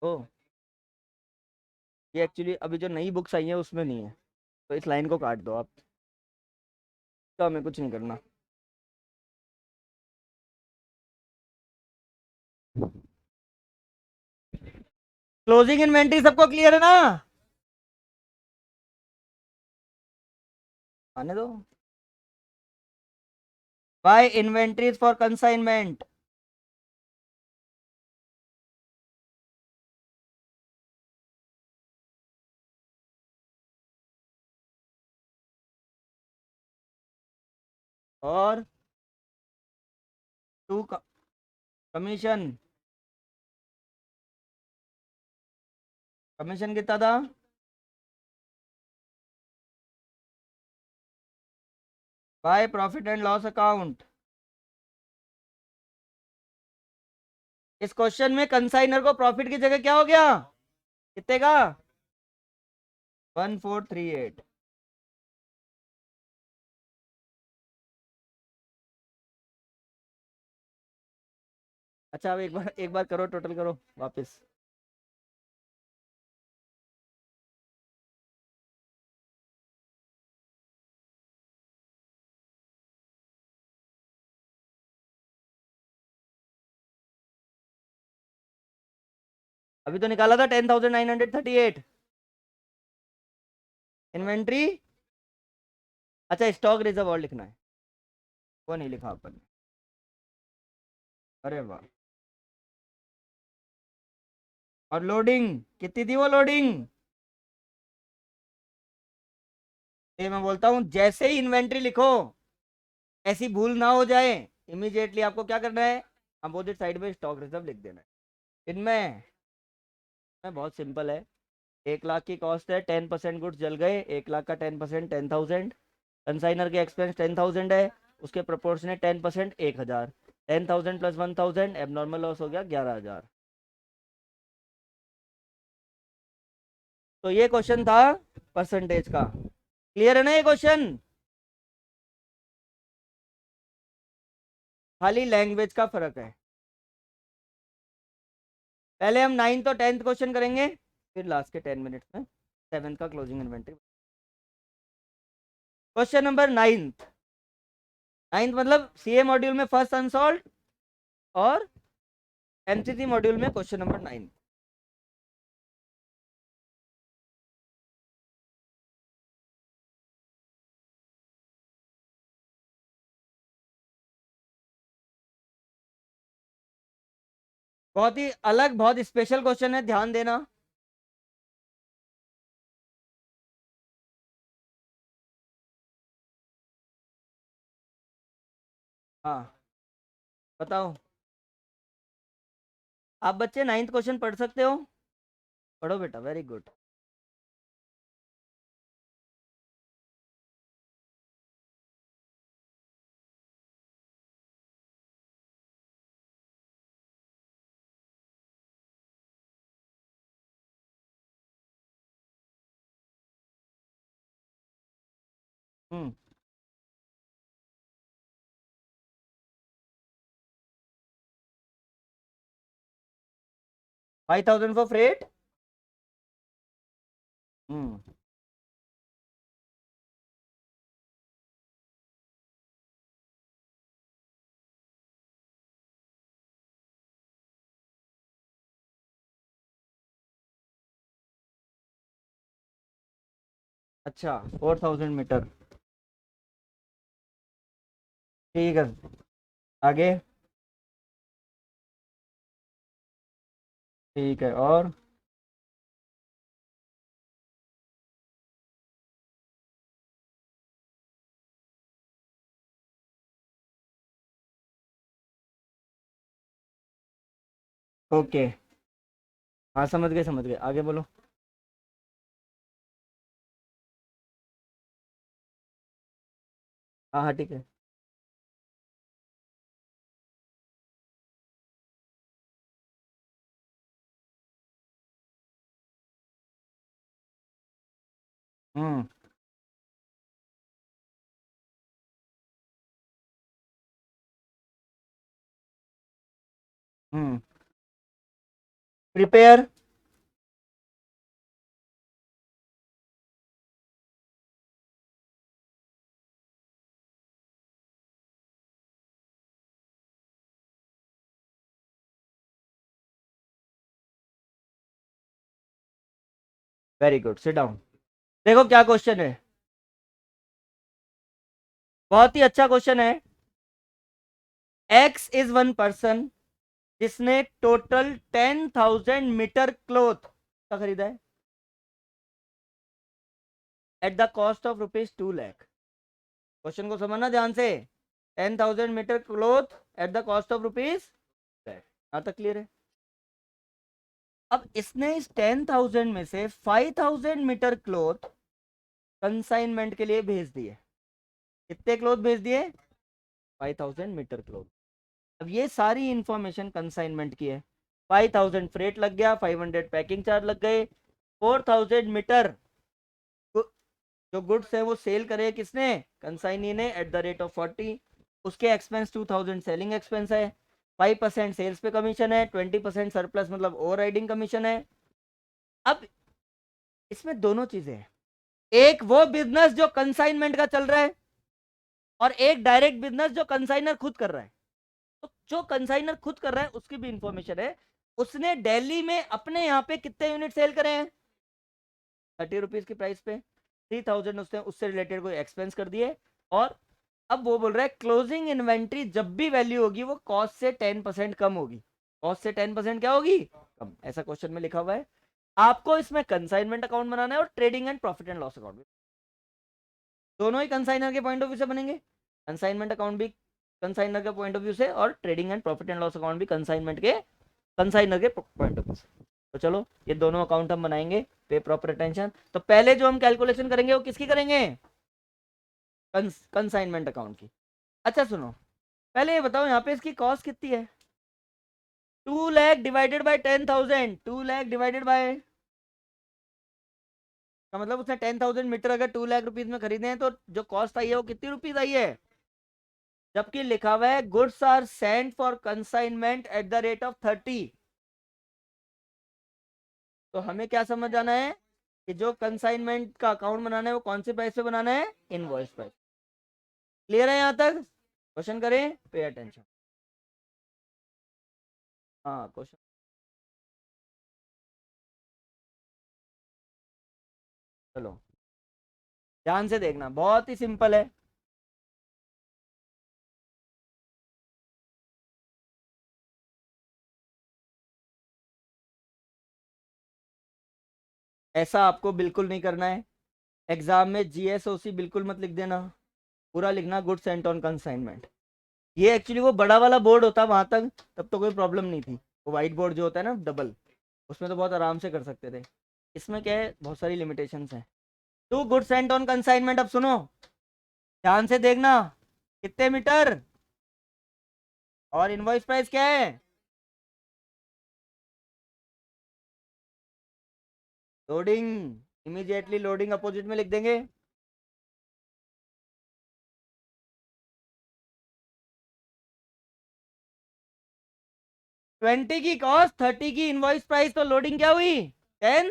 ओ, ये एक्चुअली अभी जो नई बुक्स आई है उसमें नहीं है, तो इस लाइन को काट दो आप, तो हमें कुछ नहीं करना। क्लोजिंग इन्वेंट्री सबको क्लियर है ना, आने दो। बाय इन्वेंट्रीज फॉर कंसाइनमेंट, और 2 कमीशन, कमीशन कितना था? By profit and loss account. इस क्वेश्चन में कंसाइनर को प्रॉफिट की जगह क्या हो गया? कितने का? 1438। अच्छा, अब एक बार करो, टोटल करो वापस। अभी तो निकाला था 10,938 इन्वेंट्री। अच्छा, स्टॉक रिजर्व और लिखना है, वो नहीं लिखा अपन ने। अरे वाह। और लोडिंग कितनी थी? वो लोडिंग, ये मैं बोलता हूं, जैसे ही इन्वेंट्री लिखो ऐसी भूल ना हो जाए, इमीडिएटली आपको क्या करना है? अपोजिट साइड में स्टॉक रिजर्व लिख देना है। इनमें बहुत सिंपल है। 1 लाख की कॉस्ट है, 10% गुड्स जल गए, 1 लाख का 10% 10,000। कंसाइनर के एक्सपेंस 10,000 है, उसके प्रोपोर्शनेट 10% 1,000। 10,000 प्लस 1,000, एबनॉर्मल लॉस हो गया 11,000। तो ये क्वेश्चन था परसेंटेज का। क्लियर है ना ये क्वेश्चन? खाली लैंग्वेज का फर्क है। पहले हम 9th और 10th क्वेश्चन करेंगे, फिर लास्ट के 10 मिनट्स में 7th का closing inventory. Question number 9th। 9th मतलब सीए मॉड्यूल में फर्स्ट अनसॉल्व और एमसीसी मॉड्यूल में क्वेश्चन नंबर 9। बहुत ही अलग, बहुत स्पेशल क्वेश्चन है, ध्यान देना। हाँ, बताओ। आप बच्चे 9th क्वेश्चन पढ़ सकते हो? पढ़ो बेटा, very good. Hmm. 5,000 for freight. Hmm. अच्छा, 4,000 मीटर। ठीक है, आगे। ठीक है, और ओके। हाँ, समझ गए समझ गए, आगे बोलो। हाँ हाँ, ठीक है। Hmm. Hmm. Prepare. Very good, sit down. देखो क्या क्वेश्चन है, बहुत ही अच्छा क्वेश्चन है। एक्स इज वन पर्सन जिसने टोटल 10,000 मीटर क्लोथ का खरीदा है at the cost of rupees 2 lakh. Question को समझना ध्यान से। 10,000 metre cloth at the cost of rupees, यहाँ तक क्लियर है। अब इसने इस 10,000 में से 5,000 मीटर क्लोथ कंसाइनमेंट के लिए भेज दिए। कितने क्लोथ भेज दिए? 5,000 मीटर क्लोथ। अब ये सारी इंफॉर्मेशन कंसाइनमेंट की है। 5,000 फ्रेट लग गया, 500 पैकिंग चार्ज लग गए, 4,000 मीटर जो गुड्स है वो सेल करे किसने? कंसाइनी ने एट द रेट ऑफ 40। उसके एक्सपेंस 2,000 सेलिंग एक्सपेंस है, 5% सेल्स पे कमीशन है, 20% सरप्लस मतलब ओवर राइडिंग कमीशन है। अब इसमें दोनों चीजें हैं, एक वो बिजनेस जो कंसाइनमेंट का चल रहा है और एक डायरेक्ट बिजनेस जो कंसाइनर खुद कर रहा है। तो जो कंसाइनर खुद कर रहा है उसकी भी इंफॉर्मेशन है। उसने दिल्ली में अपने यहाँ पे कितने यूनिट सेल करे हैं? 30 रुपीज की प्राइस पे 3,000 उसने उससे रिलेटेड कोई एक्सपेंस कर दिए। और अब वो बोल रहा है क्लोजिंग इन्वेंट्री जब भी वैल्यू होगी वो कॉस्ट से 10% कम होगी। कॉस्ट से 10% क्या होगी? कम। ऐसा क्वेश्चन में लिखा हुआ है। आपको इसमें कंसाइनमेंट अकाउंट बनाना है और trading and profit and loss account भी। दोनों ही कंसाइनर के पॉइंट ऑफ व्यू से बनेंगे। कंसाइनमेंट अकाउंट भी कंसाइनर के पॉइंट ऑफ व्यू से और trading and profit and loss account भी कंसाइनर के पॉइंट ऑफ व्यू से। तो चलो ये दोनों अकाउंट हम बनाएंगे, पे प्रॉपर अटेंशन। तो पहले जो हम कैलकुलेशन करेंगे वो किसकी करेंगे? कंसाइनमेंट अकाउंट की। अच्छा सुनो, पहले ये बताओ यहाँ पे इसकी कॉस्ट कितनी है? 2 lakh divided by 10,000, 2 lakh divided by, का मतलब उसने 10,000 मीटर अगर 2 लाख रुपीज में खरीदे हैं तो जो कॉस्ट आई है वो कितनी रुपीज आई है? जबकि लिखा हुआ है goods are sent for consignment at the rate of 30। तो हमें क्या समझ आना है कि जो कंसाइनमेंट का अकाउंट बनाना है वो कौन से प्राइस पे बनाना है? Invoice price. क्लियर है यहाँ तक? क्वेश्चन करें, पे अटेंशन। हाँ क्वेश्चन। चलो ध्यान से देखना, बहुत ही सिंपल है। ऐसा आपको बिल्कुल नहीं करना है। एग्जाम में जीएसओसी बिल्कुल मत लिख देना, पूरा लिखना गुड सेंट ऑन कंसाइनमेंट। ये एक्चुअली वो बड़ा वाला बोर्ड होता वहां तक तब तो कोई प्रॉब्लम नहीं थी। वो वाइट बोर्ड जो होता है ना डबल, उसमें तो बहुत आराम से कर सकते थे। इसमें क्या है, बहुत सारी लिमिटेशंस हैं। To good sent on consignment. अब सुनो ध्यान से देखना, कितने मीटर और इनवॉइस प्राइस क्या है? लोडिंग, इमीडिएटली लोडिंग अपोजिट में लिख देंगे। 20 की कॉस्ट, 30 की इनवॉइस प्राइस, तो लोडिंग क्या हुई? 10।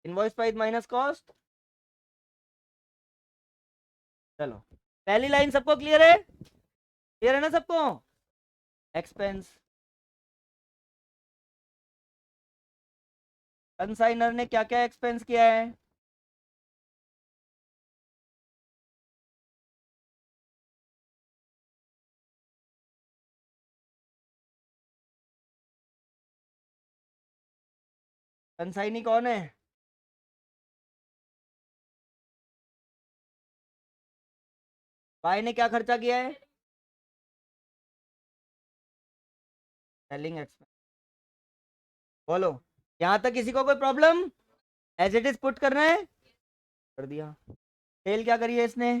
Invoice price minus cost. चलो पहली लाइन सबको क्लियर है? क्लियर है ना सबको? एक्सपेंस, कंसाइनर ने क्या क्या एक्सपेंस किया है? कंसाइनी कौन है? भाई ने क्या खर्चा किया है? Selling expense. बोलो, यहां तक किसी को कोई problem? As it is put करना है, कर दिया। सेल क्या करी है इसने?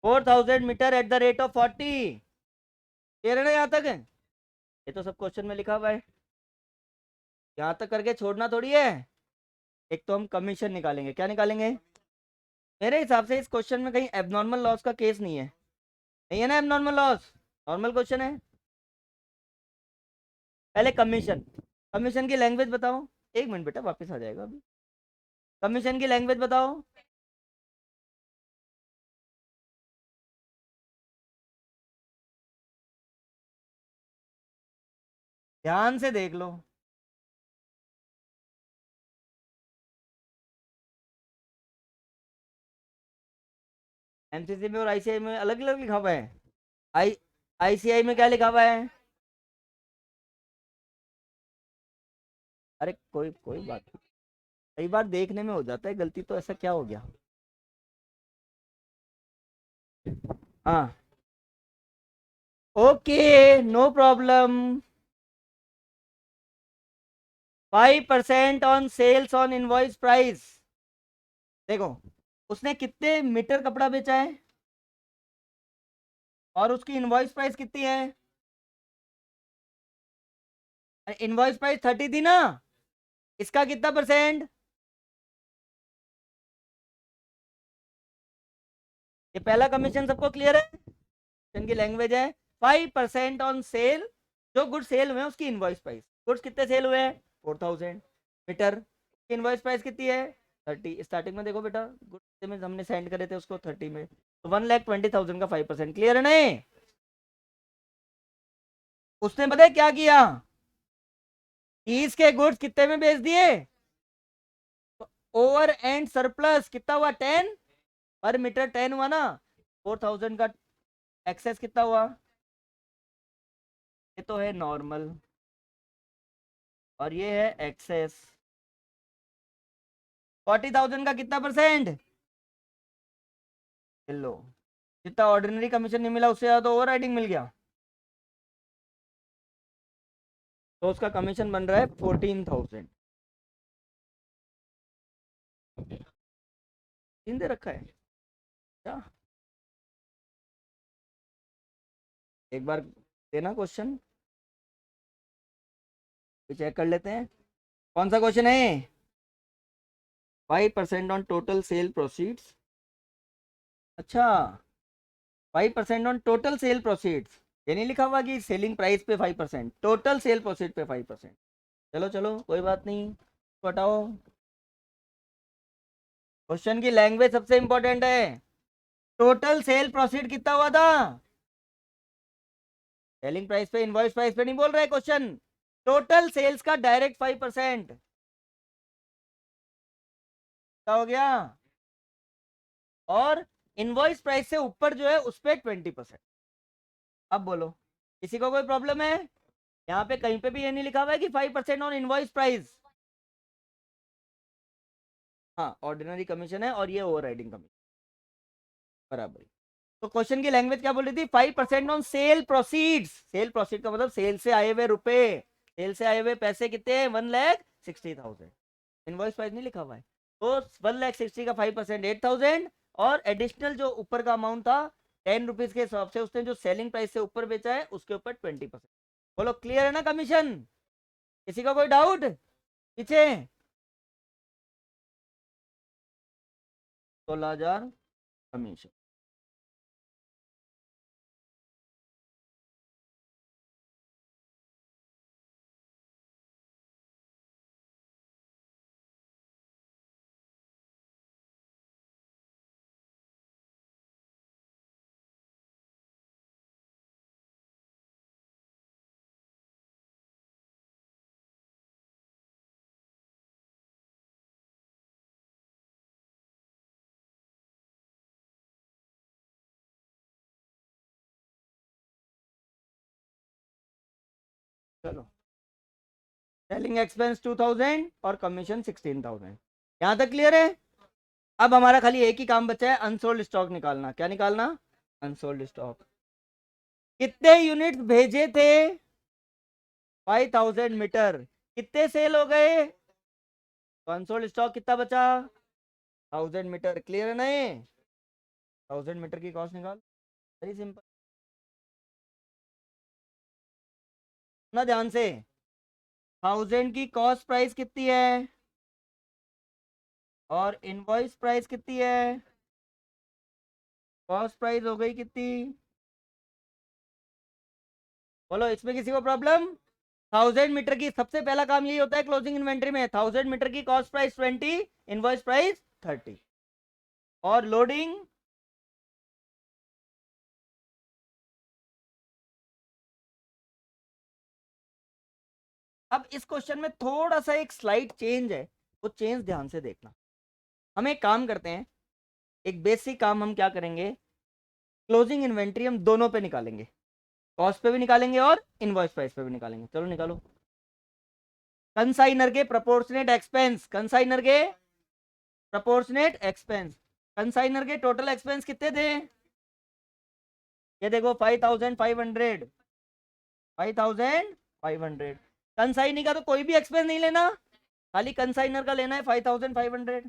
4,000 metre at the rate of 40। Clear है ना यहाँ तक? ये तो सब क्वेश्चन में लिखा हुआ है, यहाँ तक करके छोड़ना थोड़ी है। एक तो हम कमीशन निकालेंगे, क्या निकालेंगे? मेरे हिसाब से इस क्वेश्चन में कहीं एबनॉर्मल लॉस का केस नहीं है। नहीं है ना एबनॉर्मल लॉस? नॉर्मल क्वेश्चन है। पहले कमीशन, कमीशन की लैंग्वेज बताओ। एक मिनट बेटा वापस आ जाएगा अभी। कमीशन की लैंग्वेज बताओ। ध्यान से देख लो। एमसीसी में और आईसीआई में अलग अलग लिखा हुआ है। आई आईसीआई में क्या लिखा हुआ है? अरे कोई कोई बात नहीं, कई बार देखने में हो जाता है गलती, तो ऐसा क्या हो गया। हाँ, okay, no problem. 5% on sales on invoice price. देखो, उसने कितने मीटर कपड़ा बेचा है और उसकी इनवॉइस प्राइस कितनी है। इनवॉइस प्राइस 30 थी ना, इसका कितना परसेंट। ये पहला कमीशन सबको क्लियर है। कमीशन की लैंग्वेज है 5% ऑन सेल, जो गुड सेल हुए हैं उसकी इनवॉइस प्राइस। गुड्स कितने सेल हुए हैं 4000 मीटर, इनवॉइस प्राइस कितनी है 30। स्टार्टिंग में देखो बेटा, गुड्स में हमने सेंड करे थे उसको 30 में, तो 1,20,000 का 5%, क्लियर है नहीं। उसने पता है क्या किया, 30 के गुड्स कितने में बेच दिए, ओवर एंड सरप्लस कितना हुआ 10 पर मीटर, 10 हुआ ना, 4000 का एक्सेस कितना हुआ। ये तो है नॉर्मल और ये है एक्सेस। 40,000 का कितना परसेंट, लो, जितना ऑर्डिनरी कमीशन नहीं मिला उससे ज्यादा तो ओवर राइडिंग मिल गया, तो उसका कमीशन बन रहा है 14,000। तीन दे रखा है क्या, एक बार देना क्वेश्चन, चेक कर लेते हैं कौन सा क्वेश्चन है। 5% ऑन टोटल सेल प्रोसीड्स, अच्छा 5% ऑन टोटल सेल प्रोसीड्स, ये नहीं लिखा हुआ कि सेलिंग प्राइस पे 5%, टोटल सेल प्रोसीड पे 5%। चलो चलो कोई बात नहीं, बताओ। क्वेश्चन की लैंग्वेज सबसे इंपॉर्टेंट है। टोटल सेल प्रोसीड कितना हुआ था, सेलिंग प्राइस पे इनवॉइस प्राइस पे नहीं बोल रहे क्वेश्चन, टोटल सेल्स का डायरेक्ट 5% क्या हो गया, और इनवॉइस प्राइस से ऊपर जो है उस पर 20%। अब बोलो, किसी को कोई प्रॉब्लम है। यहाँ पे कहीं पे भी ये नहीं लिखा हुआ है कि 5% ऑन इनवॉइस प्राइस। हाँ, ऑर्डिनरी कमीशन है और ये ओवर राइडिंग कमीशन बराबर। तो क्वेश्चन की लैंग्वेज क्या बोल रही थी, 5% on sale proceeds, cell proceed का मतलब सेल से आए हुए रुपए, सेल से आए हुए पैसे कितने हैं 1,60,000, इनवॉइस प्राइस नहीं लिखा हुआ है, तो 1,60,000 का 5% 8,000, और एडिशनल जो ऊपर का अमाउंट था 10 रुपीज के हिसाब से उसने जो सेलिंग प्राइस से ऊपर बेचा है उसके ऊपर 20%। बोलो क्लियर है ना कमीशन, किसी का कोई डाउट पीछे। 16,000 कमीशन। चलो, सेलिंग एक्सपेंस 2,000 और कमीशन 16,000, यहां तक क्लियर है। अब हमारा खाली एक ही काम बचा है, अनसोल्ड स्टॉक निकालना। क्या निकालना, अनसोल्ड स्टॉक। कितने यूनिट्स भेजे थे 5,000 मीटर, कितने सेल हो गए, तो अनसोल्ड स्टॉक कितना बचा 1,000 मीटर, क्लियर है नहीं। 1,000 मीटर की कॉस्ट निकाल, वेरी सिंपल ना, ध्यान से। 1,000 की कॉस्ट प्राइस कितनी है और इनवॉइस प्राइस कितनी है, कॉस्ट प्राइस हो गई कितनी, बोलो इसमें किसी को प्रॉब्लम। 1,000 मीटर की सबसे पहला काम यही होता है क्लोजिंग इन्वेंट्री में, 1,000 मीटर की कॉस्ट प्राइस 20, इनवॉइस प्राइस 30, और लोडिंग। अब इस क्वेश्चन में थोड़ा सा एक स्लाइड चेंज है, वो चेंज ध्यान से देखना। हम एक काम करते हैं, एक बेसिक काम हम क्या करेंगे, क्लोजिंग इन्वेंट्री हम दोनों पे निकालेंगे, कॉस्ट पे भी निकालेंगे और इनवॉइस प्राइस पे भी निकालेंगे। चलो निकालो। कंसाइनर के प्रोपोर्शनेट एक्सपेंस, कंसाइनर के प्रोपोर्शनेट एक्सपेंस, कंसाइनर के टोटल एक्सपेंस कितने थे? ये देखो 5500, 5500। कंसाइनी का तो कोई भी एक्सपेंस नहीं लेना, खाली कंसाइनर का लेना है 5500।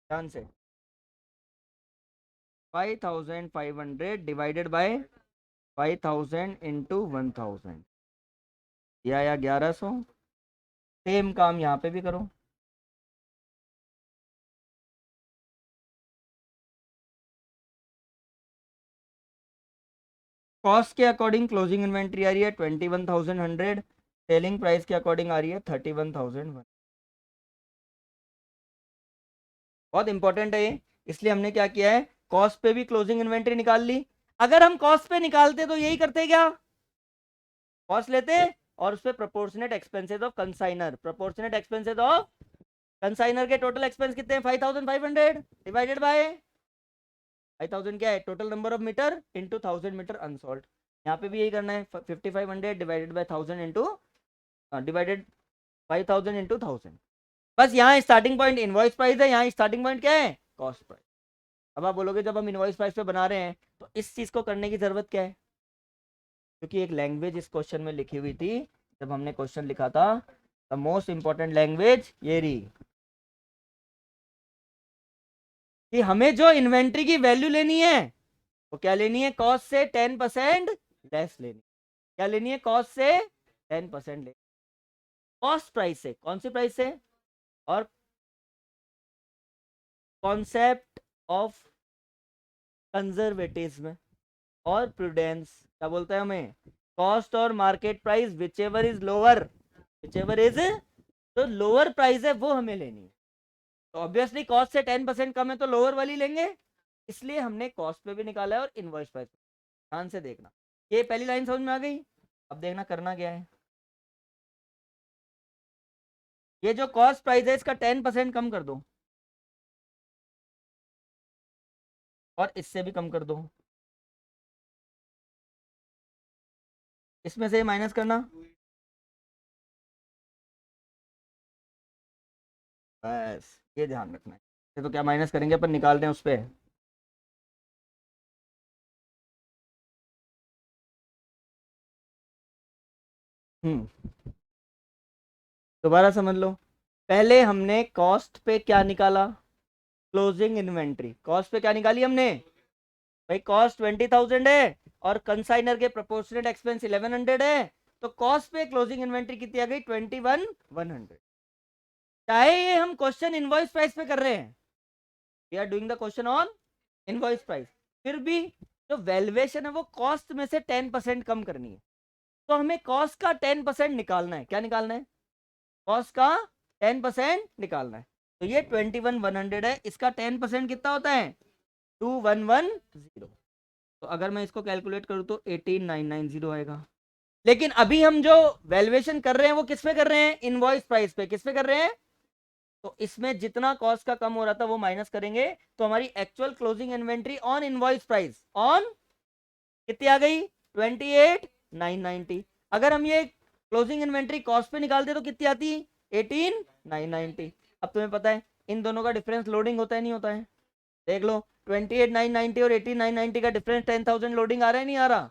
ध्यान से 5500 डिवाइडेड बाय 5000 इंटू 1000, या 1100। सेम काम यहाँ पे भी करो। कॉस्ट के अकॉर्डिंग क्लोजिंग इन्वेंट्री आ रही है 21,100, सेलिंग प्राइस के अकॉर्डिंग आ रही है 31,001। बहुत इंपॉर्टेंट है ये, इसलिए हमने क्या किया है, कॉस्ट पे भी क्लोजिंग इन्वेंट्री निकाल ली। अगर हम कॉस्ट पे निकालते तो यही करते क्या, कॉस्ट लेते और उस पे proportionate expenses of consignor, proportionate expenses of consignor के टोटल एक्सपेंस कितने हैं 5500 डिवाइडेड बाय 5000 क्या है, total number of metre into 1000 metre unsold. यहाँ पे भी यही करना है 5500 divided by 1000 into divided 5000 into 1000। बस यहाँ स्टार्टिंग पॉइंट इनवॉइस प्राइस है, यहाँ स्टार्टिंग पॉइंट क्या है, कॉस्ट प्राइस। अब आप बोलोगे जब हम इनवॉइस प्राइस पे बना रहे हैं तो इस चीज को करने की जरूरत क्या है, क्योंकि एक लैंग्वेज इस क्वेश्चन में लिखी हुई थी जब हमने क्वेश्चन लिखा था, द मोस्ट इंपॉर्टेंट लैंग्वेज ये रही कि हमें जो इन्वेंट्री की वैल्यू लेनी है वो क्या लेनी है, कॉस्ट से 10% लेस लेनी। क्या लेनी है, कॉस्ट से 10% लेनी, कॉस्ट प्राइस से, कौन सी प्राइस से, और कॉन्सेप्ट ऑफ कंजर्वेटिज्म और प्रूडेंस क्या बोलता है हमें, कॉस्ट और market price which ever is lower, which ever is, तो लोअर प्राइस है वो हमें लेनी है। तो ऑब्वियसली कॉस्ट से 10% कम है तो लोअर वाली लेंगे, इसलिए हमने कॉस्ट पे भी निकाला है और इनवॉइस प्राइस। ध्यान से देखना, ये पहली लाइन समझ में आ गई। अब देखना करना क्या है, ये जो कॉस्ट प्राइस है इसका 10% कम कर दो और इससे भी कम कर दो, इसमें से माइनस करना, बस ये ध्यान रखना है। ये तो क्या माइनस करेंगे अपन, निकाल रहे हैं उस पर, दोबारा समझ लो। पहले हमने कॉस्ट पे क्या निकाला, क्लोजिंग इन्वेंट्री, कॉस्ट पे क्या निकाली हमने, भाई कॉस्ट 20,000 है और कंसाइनर के प्रोपोर्शनेट एक्सपेंस 1100 है, तो कॉस्ट पे क्लोजिंग इन्वेंट्री कितनी आ गई 21,100। चाहे ये हम क्वेश्चन इनवॉइस प्राइस पे कर रहे हैं, we are doing the question on invoice price, फिर भी जो वैल्यूएशन है वो कॉस्ट में से 10% कम करनी है, तो हमें कॉस्ट का 10% निकालना है। क्या निकालना है, कॉस्ट का 10% निकालना है। तो ये 21,100 है, इसका 10% कितना होता है 2110। तो अगर मैं इसको कैलकुलेट करूँ तो 18,990 आएगा। लेकिन अभी हम जो वैल्यूएशन कर रहे हैं वो किस पे कर रहे हैं, इनवॉइस प्राइस पे, किस पे कर रहे हैं, तो इसमें जितना कॉस्ट का कम हो रहा था वो माइनस करेंगे, तो हमारी actual closing inventory on invoice price on कितनी आ गई 28,990। अगर हम ये क्लोजिंग इन्वेंट्री कॉस्ट पे निकालते तो कितनी आती 18,990। अब तुम्हें पता है इन दोनों का डिफरेंस लोडिंग होता है नहीं होता है, देख लो 28,990 और 18,990 का डिफरेंस 10,000 लोडिंग आ रहा है नहीं आ रहा,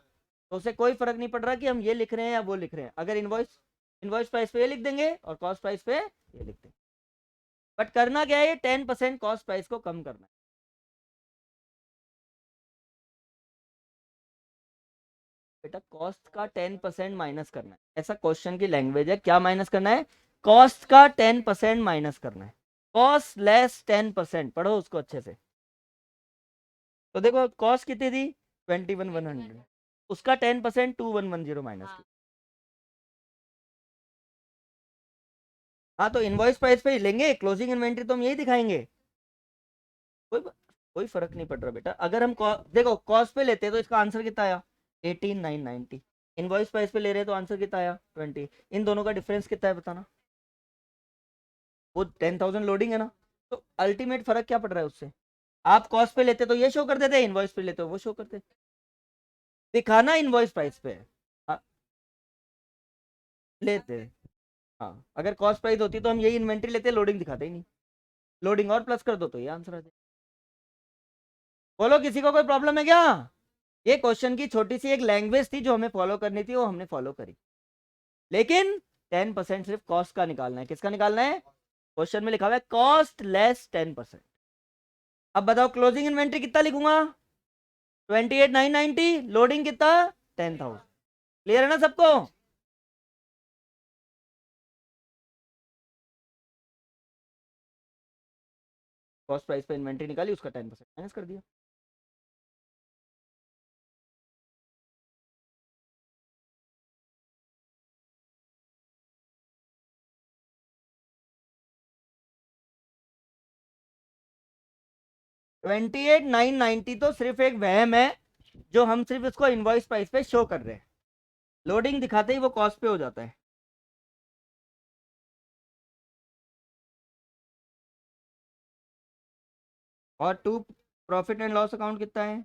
तो उससे कोई फर्क नहीं पड़ रहा कि हम ये लिख रहे हैं या वो लिख रहे हैं। अगर इनवॉइस इनवॉइस प्राइस पे ये लिख देंगे और कॉस्ट प्राइस पे ये लिख देंगे, बट करना क्या है, 10% कॉस्ट प्राइस को कम करना है। बेटा कॉस्ट का 10% माइनस करना है, ऐसा क्वेश्चन की लैंग्वेज है। क्या माइनस करना है, कॉस्ट का 10% माइनस करना है, कॉस्ट लेस 10%, पढ़ो उसको अच्छे से। तो देखो कॉस्ट कितनी थी 21,100, उसका 10% 2110 माइनस की। हाँ तो इनवॉइस प्राइस पे ही लेंगे, क्लोजिंग इन्वेंट्री तो हम यही दिखाएंगे, कोई कोई फर्क नहीं पड़ रहा बेटा। अगर हम देखो कॉस्ट पे लेते तो इसका आंसर कितना आया 18,990, इनवॉइस प्राइस पे ले रहे तो आंसर कितना आया 20। इन दोनों का डिफरेंस कितना है बताना, वो 10,000 लोडिंग है ना, तो अल्टीमेट फर्क क्या पड़ रहा है उससे। आप कॉस्ट पे लेते तो ये शो कर देते, इनवॉइस पे लेते हो वो शो करते, दिखाना इनवॉइस प्राइस पे है। लेते। हाँ, अगर कॉस्ट प्राइस होती तो हम यही इन्वेंट्री लेते, लोडिंग दिखाते ही नहीं। लोडिंग और प्लस कर दो तो ये आंसर आ जाए। बोलो किसी को कोई प्रॉब्लम है क्या? ये क्वेश्चन की छोटी सी एक लैंग्वेज थी जो हमें फॉलो करनी थी, वो हमने फॉलो करी। लेकिन 10% सिर्फ कॉस्ट का निकालना है। किसका निकालना है? क्वेश्चन में लिखा हुआ है कॉस्ट लेस 10%। अब बताओ क्लोजिंग इन्वेंट्री कितना लिखूंगा? 28,990। लोडिंग कितना? 10,000। क्लियर है ना सबको? कॉस्ट प्राइस पे इन्वेंट्री निकाली, उसका 10% माइनस कर दिया। ट्वेंटी एट नाइन नाइनटी तो सिर्फ एक वहम है, जो हम सिर्फ उसको इनवॉइस प्राइस पे शो कर रहे हैं। लोडिंग दिखाते ही वो कॉस्ट पे हो जाता है। और to profit and loss account कितना है?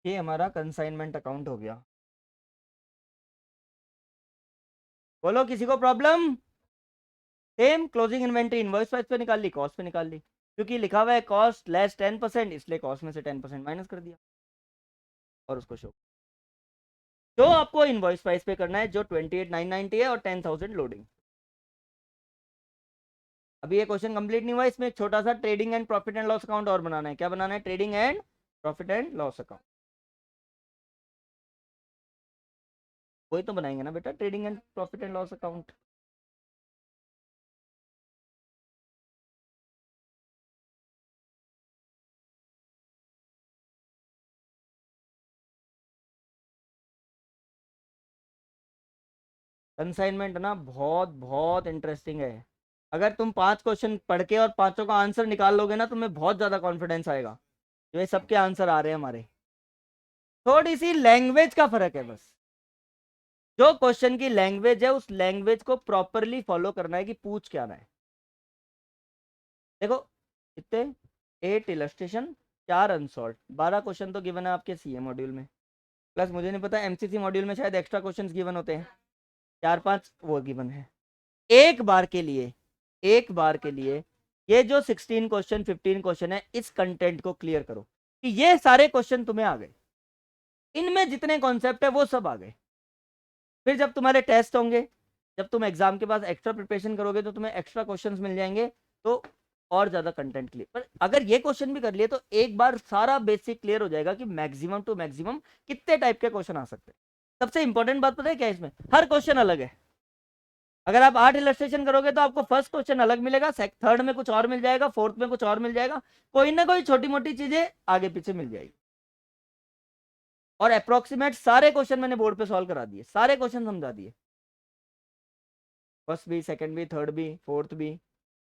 ये हमारा कंसाइनमेंट अकाउंट हो गया। बोलो किसी को problem? Same closing inventory invoice price पे निकाल ली, कॉस्ट पे निकाल ली, क्योंकि लिखा हुआ है कॉस्ट लेस 10%, इसलिए कॉस्ट में से 10% माइनस कर दिया और उसको शो। जो आपको इनवॉइस प्राइस पे करना है, जो 28,990 है और 10,000 लोडिंग। अभी ये क्वेश्चन कंप्लीट नहीं हुआ, इसमें एक छोटा सा trading and profit and loss account और बनाना है। क्या बनाना है? Trading and profit and loss account. वही तो बनाएंगे ना बेटा, trading and profit and loss account. Consignment ना बहुत बहुत इंटरेस्टिंग है। अगर तुम 5 क्वेश्चन पढ़ के और पांचों का आंसर निकाल लोगे ना, तुम्हें बहुत ज्यादा कॉन्फिडेंस आएगा। ये सबके आंसर आ रहे हैं हमारे। थोड़ी सी लैंग्वेज का फर्क है बस। जो क्वेश्चन की लैंग्वेज है, उस लैंग्वेज को प्रॉपरली फॉलो करना है कि पूछ क्या रहा है। देखो कितने, 8 इलस्ट्रेशन, 4 अनसॉल्व, 12 क्वेश्चन तो गिवन है आपके सीए मॉड्यूल में। प्लस मुझे नहीं पता एमसीसी मॉड्यूल में शायद एक्स्ट्रा क्वेश्चंस गिवन होते हैं, 4-5 वो गिवन है। एक बार के लिए, एक बार के लिए ये जो 16 क्वेश्चन 15 क्वेश्चन है, इस कंटेंट को क्लियर करो कि ये सारे क्वेश्चन तुम्हें आ गए, इनमें जितने कॉन्सेप्ट है वो सब आ गए। फिर जब तुम्हारे टेस्ट होंगे, जब तुम एग्जाम के बाद एक्स्ट्रा प्रिपरेशन करोगे, तो तुम्हें एक्स्ट्रा क्वेश्चंस मिल जाएंगे, तो और ज्यादा कंटेंट क्लियर। पर अगर ये क्वेश्चन भी कर लिए, तो एक बार सारा बेसिक क्लियर हो जाएगा कि मैक्सिमम टू मैक्सिमम कितने टाइप के क्वेश्चन आ सकते हैं। सबसे इंपॉर्टेंट बात पता है क्या है इसमें? हर क्वेश्चन अलग है। अगर आप 8 इलस्ट्रेशन करोगे तो आपको फर्स्ट क्वेश्चन अलग मिलेगा, थर्ड में कुछ और मिल जाएगा, फोर्थ में कुछ और मिल जाएगा, कोई ना कोई छोटी मोटी चीजें आगे पीछे मिल जाएगी। और अप्रोक्सीमेट सारे क्वेश्चन मैंने बोर्ड पे सॉल्व करा दिए, सारे क्वेश्चन समझा दिए। फर्स्ट भी, सेकंड भी, थर्ड भी, फोर्थ भी,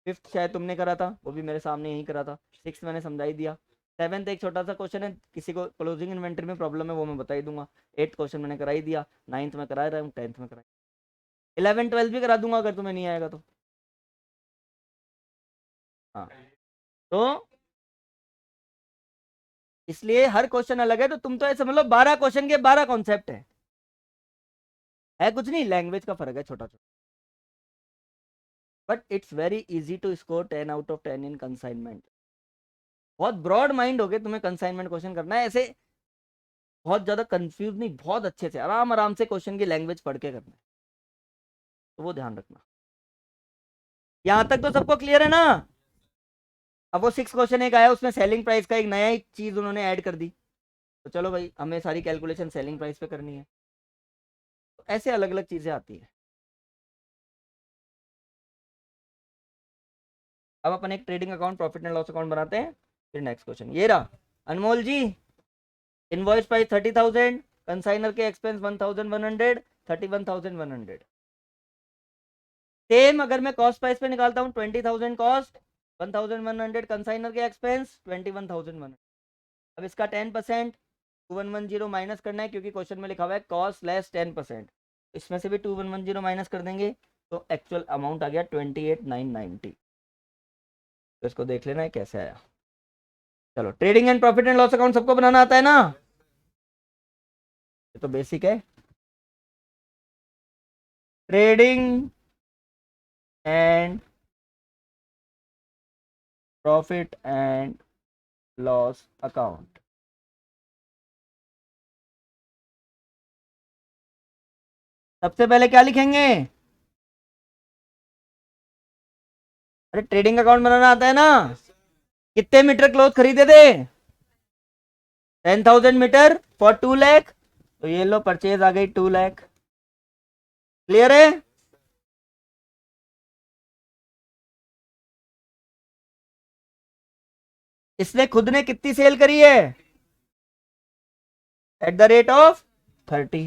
फिफ्थ शायद तुमने करा था, वो भी मेरे सामने यही करा था। सिक्स मैंने समझा ही दिया। सेवन्थ एक छोटा सा क्वेश्चन है, किसी को क्लोजिंग इन्वेंटरी में प्रॉब्लम है, वो मैं बता ही दूंगा। एट्थ क्वेश्चन मैंने करा ही दिया। नाइन्थ में करा रहा हूँ, 10th में करा, 11 12 भी करा दूंगा अगर तुम्हें नहीं आएगा तो। हाँ, तो इसलिए हर क्वेश्चन अलग है, तो तुम तो ऐसे मतलब 12 क्वेश्चन के 12 कॉन्सेप्ट है कुछ नहीं, लैंग्वेज का फर्क है छोटा छोटा। But it's very easy to score 10 out of 10 in consignment. बहुत ब्रॉड माइंड हो गए, तुम्हें कंसाइनमेंट क्वेश्चन करना है ऐसे, बहुत ज्यादा कंफ्यूज नहीं, बहुत अच्छे से आराम आराम से क्वेश्चन की लैंग्वेज पढ़ के करना है, तो वो ध्यान रखना। यहां तक तो सबको क्लियर है ना? अब वो 6 क्वेश्चन एक आया, उसमें सेलिंग प्राइस का एक नया ही चीज उन्होंने ऐड कर दी, तो चलो भाई हमें सारी कैलकुलेशन सेलिंग प्राइस पे करनी है, तो ऐसे अलग अलग चीजें आती है। अब अपन एक trading account profit and loss account बनाते हैं। फिर नेक्स्ट क्वेश्चन ये रहा। अनमोल जी, इनवॉइस प्राइस 30,000, कंसाइनर के एक्सपेंस 1,100, 31,100। सेम अगर मैं कॉस्ट प्राइस पे निकालता हूँ, 20,000 कॉस्ट, 1,100 कंसाइनर के एक्सपेंस, 21,100। अब इसका 10% 2110 माइनस करना है, क्योंकि क्वेश्चन में लिखा हुआ है कॉस्ट लेस 10%। इसमें से भी 2110 माइनस कर देंगे, तो एक्चुअल अमाउंट आ गया 28,990। तो इसको देख लेना है कैसे आया। चलो, trading and profit and loss account सबको बनाना आता है ना, ये तो बेसिक है। Trading and profit and loss account, सबसे पहले क्या लिखेंगे? अरे ट्रेडिंग अकाउंट बनाना आता है ना। कितने मीटर क्लोथ खरीदे थे? 10,000 मीटर फॉर 2 लाख, तो ये लो परचेज आ गई 2 लाख। क्लियर है? इसने खुद ने कितनी सेल करी है? At the rate of 30।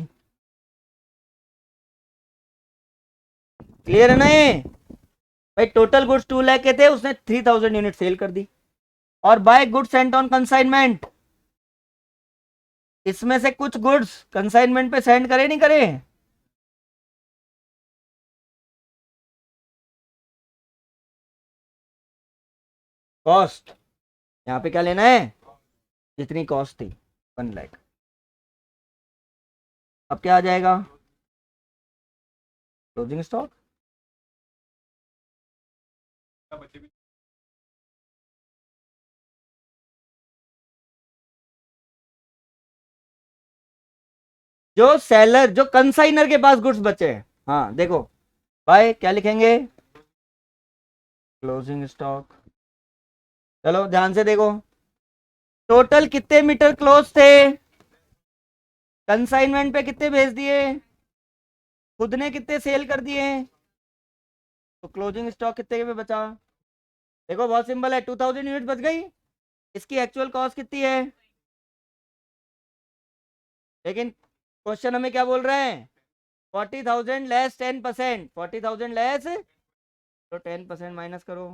Clear है ना ये? भाई टोटल गुड्स 2 लाख के थे, उसने 3,000 यूनिट सेल कर दी। और by goods sent on consignment, इसमें से कुछ गुड्स कंसाइनमेंट पे सेंड करे नहीं करे? कॉस्ट, यहाँ पे क्या लेना है? जितनी कॉस्ट थी 1 लाख। अब क्या आ जाएगा? Closing stock. बच्चे भी जो सेलर, जो कंसाइनर के पास गुड्स बचे हैं, हाँ देखो भाई क्या लिखेंगे? Closing stock. चलो ध्यान से देखो, टोटल कितने मीटर क्लोज थे? कंसाइनमेंट पे कितने भेज दिए? खुद ने कितने सेल कर दिए? तो क्लोजिंग स्टॉक कितने पे बचा? देखो बहुत सिंपल है, 2,000 यूनिट बच गई। इसकी एक्चुअल कॉस्ट कितनी है? लेकिन क्वेश्चन हमें क्या बोल रहे हैं? 40,000 लेस 10%, 40,000 लेस, तो 10% माइनस करो।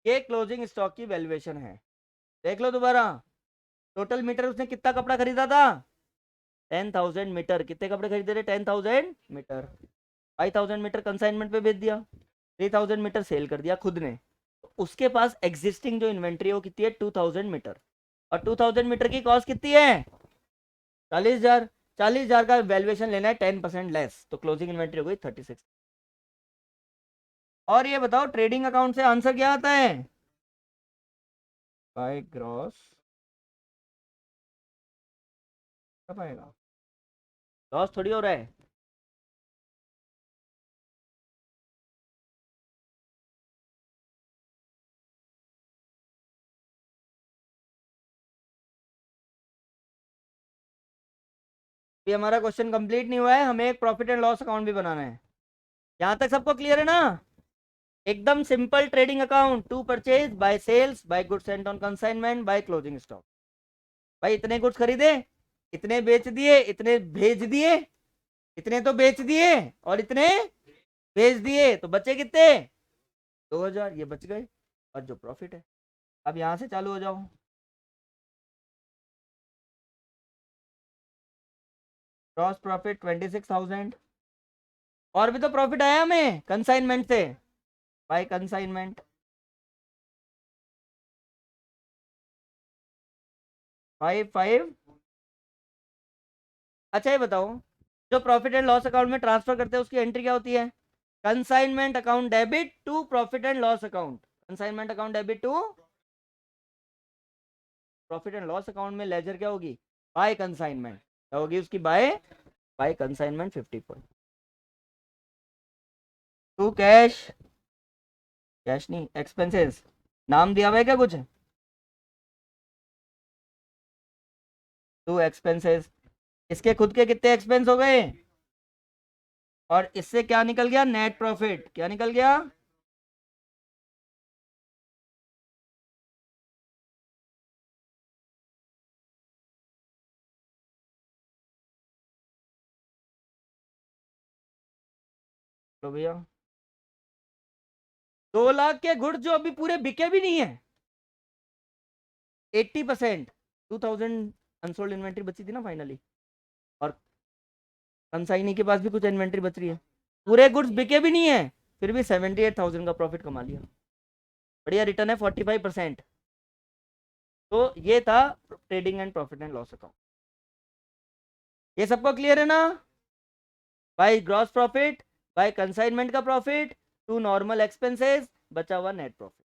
ये क्लोजिंग स्टॉक की वैल्यूएशन है। देख लो दोबारा, टोटल मीटर उसने कितना कपड़ा खरीदा था? 10,000 मीटर। कितने कपड़े खरीदे थे? 10,000 मीटर। 5,000 मीटर कंसाइनमेंट पे बेच दिया, 3,000 मीटर सेल कर दिया खुद ने। तो उसके पास एग्जिस्टिंग जो इन्वेंट्री है वो कितनी है? 2,000 मीटर। और 2,000 मीटर की कॉस्ट कितनी है? 40,000। 40,000 का वैल्यूएशन लेना है 10% लेस, तो क्लोजिंग इन्वेंट्री हो गई 36। और ये बताओ ट्रेडिंग अकाउंट से आंसर क्या आता है? बाय ग्रॉस कब आएगा? लॉस थोड़ी हो रहा है। ये हमारा क्वेश्चन कंप्लीट नहीं हुआ है, हमें एक प्रॉफिट एंड लॉस अकाउंट भी बनाना है। यहां तक सबको क्लियर है ना? एकदम simple trading account, to purchase, by sales, by goods sent on consignment, by closing stock. भाई इतने गुड्स खरीदे, इतने बेच दिए, इतने भेज दिए, इतने तो बेच दिए और इतने भेज दिए, तो बचे कितने? 2,000, ये बच गए। और जो प्रॉफिट है, अब यहां से चालू हो जाओ। Gross profit 26,000। और भी तो प्रॉफिट आया हमें कंसाइनमेंट से, बाय कंसाइनमेंट 5,5। अच्छा ये बताओ, जो प्रॉफिट एंड लॉस अकाउंट में ट्रांसफर करते हैं उसकी एंट्री क्या होती है? Consignment account debit to profit and loss account. Consignment account debit to profit and loss account में लेजर क्या होगी? By consignment. क्या होगी उसकी? By by consignment 50 to cash. Cash नहीं, एक्सपेंसेस। नाम दिया हुआ है क्या कुछ? To expenses. इसके खुद के कितने एक्सपेंस हो गए? और इससे क्या निकल गया? Net profit. क्या निकल गया? तो भैया 2 लाख के गुड्स जो अभी पूरे बिके भी नहीं है, 80%, 2,000 अनसोल्ड इन्वेंट्री बची थी ना फाइनली, और कंसाइनी के पास भी कुछ इन्वेंट्री बच रही है, पूरे गुड्स बिके भी नहीं है, फिर भी 78,000 का प्रॉफिट कमा लिया। बढ़िया रिटर्न है 45%। तो ये था trading and profit and loss account. ये सबको क्लियर है ना? By gross profit, by consignment का प्रॉफिट, टू नॉर्मल एक्सपेंसेस, बचा हुआ नेट प्रॉफिट।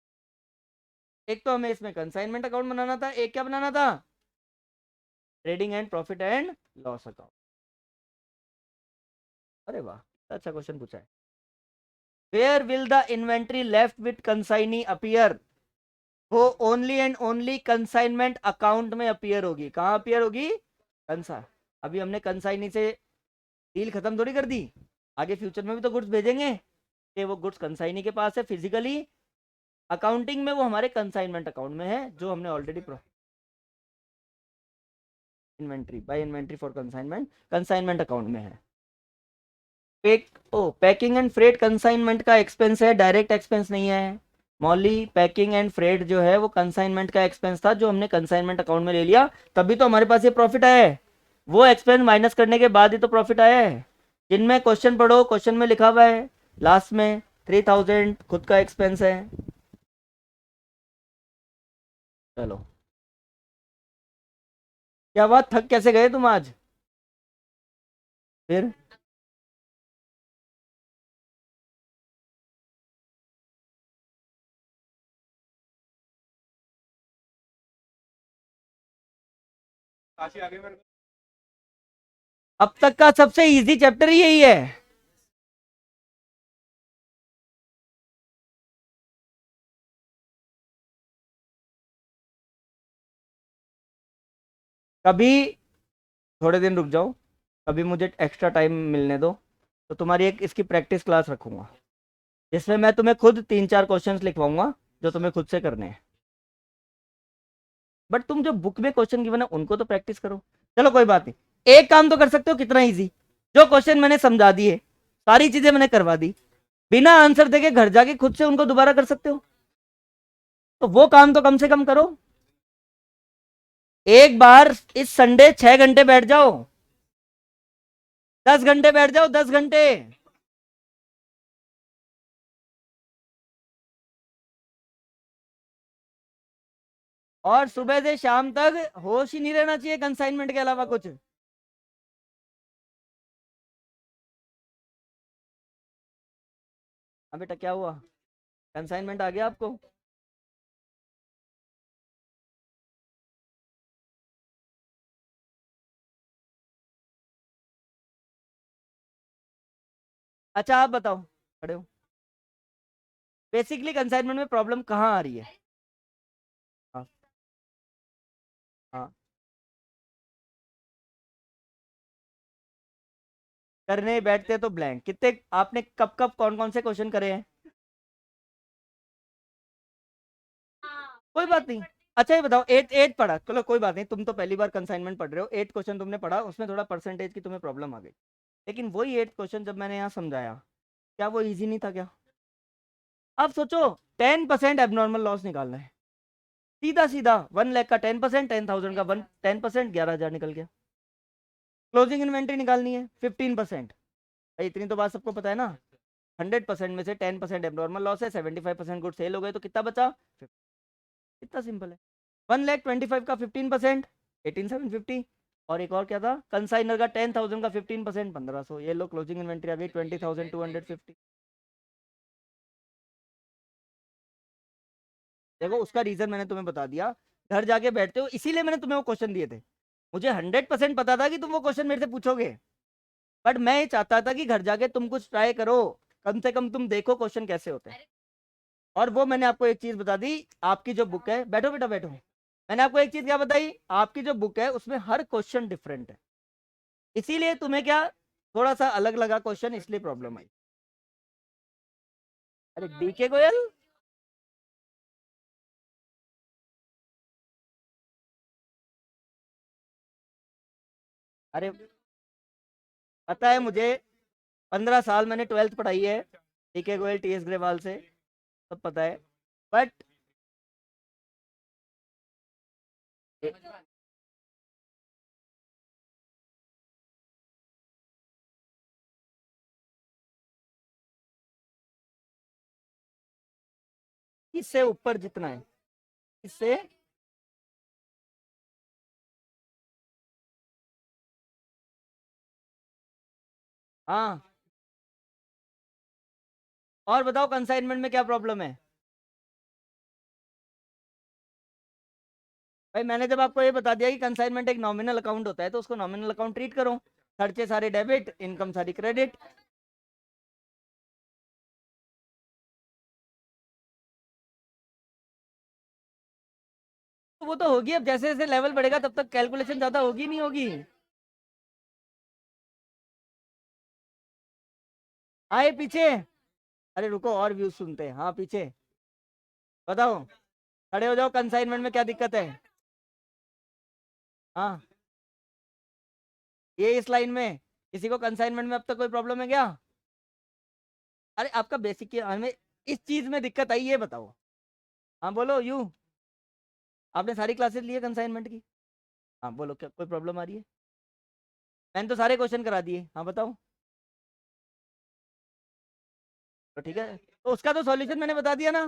एक तो हमें इसमें कंसाइनमेंट अकाउंट बनाना था, एक क्या बनाना था? Trading and profit and loss account. अरे वाह, अच्छा क्वेश्चन पूछा है। Where will the inventory left with consignee appear? वो only and only consignment account में अपीयर होगी। कहां अपीयर होगी? कंसा। अभी हमने कंसाइनी से डील खत्म थोड़ी कर दी, आगे फ्यूचर में भी तो गुड्स भेजेंगे, कि वो गुड्स कंसाइनी के पास है फिजिकली, अकाउंटिंग में वो हमारे कंसाइनमेंट अकाउंट में है, जो हमने already inventory by inventory for consignment consignment account में है। पैकिंग एंड फ्रेट कंसाइनमेंट का एक्सपेंस है, डायरेक्ट एक्सपेंस नहीं है मौली। पैकिंग एंड फ्रेट जो है वो कंसाइनमेंट का एक्सपेंस था, जो हमने कंसाइनमेंट अकाउंट में ले लिया, तभी तो हमारे पास ये प्रॉफिट आया है। वो एक्सपेंस माइनस करने के बाद ही तो प्रॉफिट आया है। जिनमें क्वेश्चन पढ़ो, क्वेश्चन में लिखा हुआ है लास्ट में 3000 खुद का एक्सपेंस है। चलो, क्या बात, थक कैसे गए तुम आज? फिर काशी आगे मेरे को। अब तक का सबसे इजी चैप्टर यही है। कभी थोड़े दिन रुक जाओ, कभी मुझे एक्स्ट्रा टाइम मिलने दो, तो तुम्हारी एक इसकी प्रैक्टिस क्लास रखूंगा, जिसमें मैं तुम्हें खुद 3-4 क्वेश्चंस लिखवाऊंगा, जो तुम्हें खुद से करने हैं। बट तुम जो बुक में क्वेश्चन गिवन है उनको तो प्रैक्टिस करो। चलो कोई बात नहीं, एक काम तो कर सकते हो, कितना इजी, जो क्वेश्चन मैंने समझा दिए, सारी चीजें मैंने करवा दी, बिना आंसर देके घर जाके खुद से उनको दोबारा कर सकते हो, तो वो काम तो कम से कम करो। एक बार इस संडे 6 घंटे बैठ जाओ, 10 घंटे बैठ जाओ, 10 घंटे। और सुबह से शाम तक होश ही नहीं रहना चाहिए कंसाइनमेंट के अलावा कुछ। हाँ बेटा, क्या हुआ? कंसाइनमेंट आ गया आपको? अच्छा आप बताओ, खड़े हो। बेसिकली कंसाइनमेंट में प्रॉब्लम कहाँ आ रही है? हाँ। हाँ, करने बैठते तो ब्लैंक कितने, आपने कब कब कौन कौन से क्वेश्चन करे हैं? कोई बात नहीं। अच्छा ये बताओ, एट एट पढ़ा, चलो कोई बात नहीं, तुम तो पहली बार कंसाइनमेंट पढ़ रहे हो, 8 क्वेश्चन तुमने पढ़ा, उसमें थोड़ा परसेंटेज की तुम्हें प्रॉब्लम आ गई, लेकिन वही 8 क्वेश्चन जब मैंने यहाँ समझाया, क्या वो इजी नहीं था क्या? अब सोचो, 10% एबनॉर्मल लॉस निकालना है, सीधा सीधा 1 लाख का 10%, 10,000 का 10%, 11,000 निकल गया। क्लोजिंग इन्वेंट्री निकालनी है 15%। भाई इतनी तो बात सबको पता है ना, 100% में से 10% एबनॉर्मल लॉस है, 75% गुड सेल हो गए, तो कितना बचा? 50। इतना सिंपल है। 1,25,000 का 15%, 18,750। और एक और क्या था, कंसाइनर का 10,000 का 15%, 1,500। ये लो क्लोजिंग इन्वेंट्री आ गई 20,250। देखो उसका रीजन मैंने तुम्हें बता दिया, घर जाके बैठते हो, इसीलिए मैंने तुम्हें वो क्वेश्चन दिए थे। मुझे 100% पता था कि तुम वो क्वेश्चन मेरे से पूछोगे, बट मैं ये चाहता था कि घर जाके तुम कुछ ट्राई करो, कम से कम तुम देखो क्वेश्चन कैसे होते हैं। और वो मैंने आपको एक चीज बता दी, आपकी जो बुक है, बैठो बेटा बैठो, मैंने आपको एक चीज क्या बताई, आपकी जो बुक है उसमें हर क्वेश्चन डिफरेंट है, इसीलिए तुम्हें क्या, थोड़ा सा अलग लगा क्वेश्चन, इसलिए प्रॉब्लम आई। अरे डीके गोयल, अरे पता है मुझे, 15 साल मैंने 12th पढ़ाई है, डीके गोयल, टीएस ग्रेवाल से, सब पता है। बट इससे ऊपर जितना है, इससे हाँ। और बताओ कंसाइनमेंट में क्या प्रॉब्लम है? भाई मैंने जब आपको ये बता दिया कि कंसाइनमेंट एक नॉमिनल अकाउंट होता है तो उसको नॉमिनल अकाउंट ट्रीट करो। खर्चे सारे डेबिट, इनकम सारी क्रेडिट। तो वो तो होगी, अब जैसे जैसे लेवल बढ़ेगा तब तक कैलकुलेशन ज्यादा होगी नहीं होगी। आए पीछे। अरे रुको और व्यूज सुनते हैं। हाँ पीछे बताओ। खड़े हो जाओ, कंसाइनमेंट में क्या दिक्कत है? हाँ, ये इस लाइन में किसी को कंसाइनमेंट में अब तक कोई प्रॉब्लम है क्या? अरे आपका बेसिक हमें इस चीज में दिक्कत आई, ये बताओ। हाँ बोलो यू। आपने सारी क्लासेस ली है कंसाइनमेंट की? हाँ बोलो, क्या कोई प्रॉब्लम आ रही है? मैंने तो सारे क्वेश्चन करा दिए। हाँ बताओ। तो ठीक है, तो उसका तो सॉल्यूशन मैंने बता दिया ना।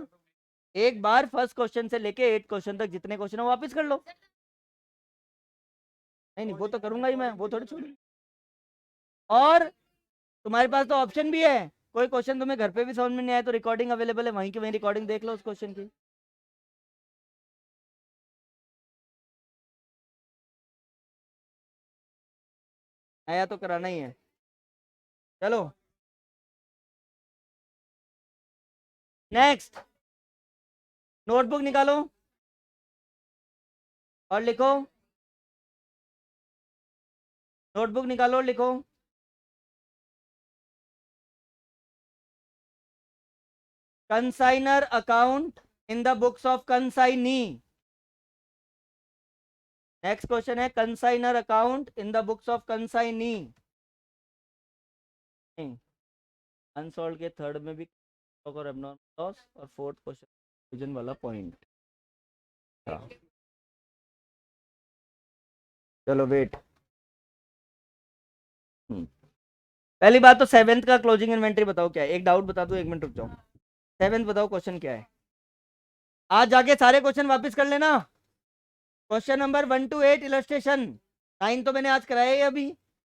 एक बार फर्स्ट क्वेश्चन से लेके 8 क्वेश्चन तक जितने क्वेश्चन है वापस कर लो। नहीं नहीं, वो तो करूंगा ही मैं, वो थोड़ी छोड़ी। और तुम्हारे पास तो ऑप्शन भी है, कोई क्वेश्चन तुम्हें घर पे भी समझ में नहीं आया तो रिकॉर्डिंग अवेलेबल है, वहीं की वहीं रिकॉर्डिंग देख लो उस क्वेश्चन की। आया तो कराना ही है। चलो नेक्स्ट। नोटबुक निकालो और लिखो। नोटबुक निकालो और लिखो। Consignor account in the books of consignee. Next question है consignor account in the books of consignee. Unsold के थर्ड में भी और एबनॉर्मल लॉस, और फोर्थ क्वेश्चन रीजन वाला पॉइंट। चलो वेट। पहली बात तो सेवेंथ का क्लोजिंग इन्वेंटरी बताओ क्या है। एक डाउट बता दो, 1 मिनट रुक जाओ। सेवेंथ बताओ क्वेश्चन क्या है। आज जाके सारे क्वेश्चन वापस कर लेना। Question number 1 to 8 illustration. 9 तो मैंने आज कराया ही अभी।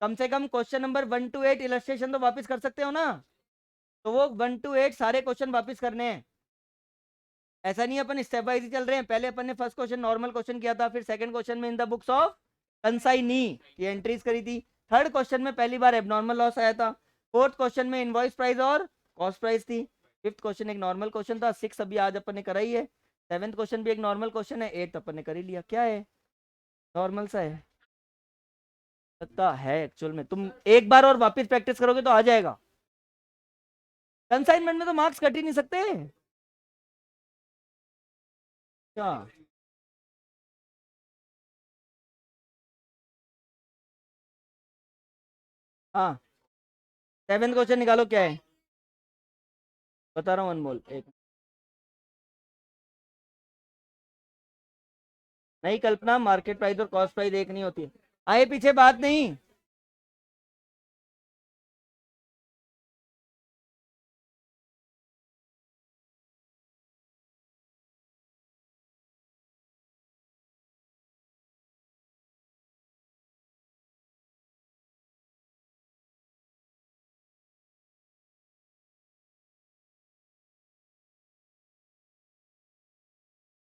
कम से कम क्वेश्चन नंबर 1 to 8 इलस्ट्रेशन तो वापस कर सकते हो ना। तो वो 1 to 8 सारे क्वेश्चन वापस करने हैं। ऐसा नहीं अपन स्टेप वाइज ही चल रहे हैं। पहले अपन ने फर्स्ट क्वेश्चन नॉर्मल क्वेश्चन किया था, फिर सेकंड क्वेश्चन में इन द बुक्स ऑफ कंसाइनी ये एंट्रीज करी थी। थर्ड क्वेश्चन में पहली बार एबनॉर्मल लॉस आया था। फोर्थ क्वेश्चन में इनवॉइस प्राइस और कॉस्ट प्राइस थी। फिफ्थ क्वेश्चन एक नॉर्मल क्वेश्चन था। सिक्स अभी आज अपन ने कराई है। सेवेंथ क्वेश्चन भी एक नॉर्मल क्वेश्चन है। एट्थ अपन ने कर ही लिया। क्या है, नॉर्मल सा है। लगता है एक्चुअल में तुम एक बार और वापस प्रैक्टिस करोगे तो आ जाएगा। कंसाइनमेंट में तो मार्क्स कट ही नहीं सकते। क्या? हाँ, सेवेंथ क्वेश्चन निकालो क्या है। बता रहा हूँ अनमोल, एक। नहीं कल्पना, मार्केट प्राइस और कॉस्ट प्राइस एक नहीं होती। आए पीछे बात नहीं।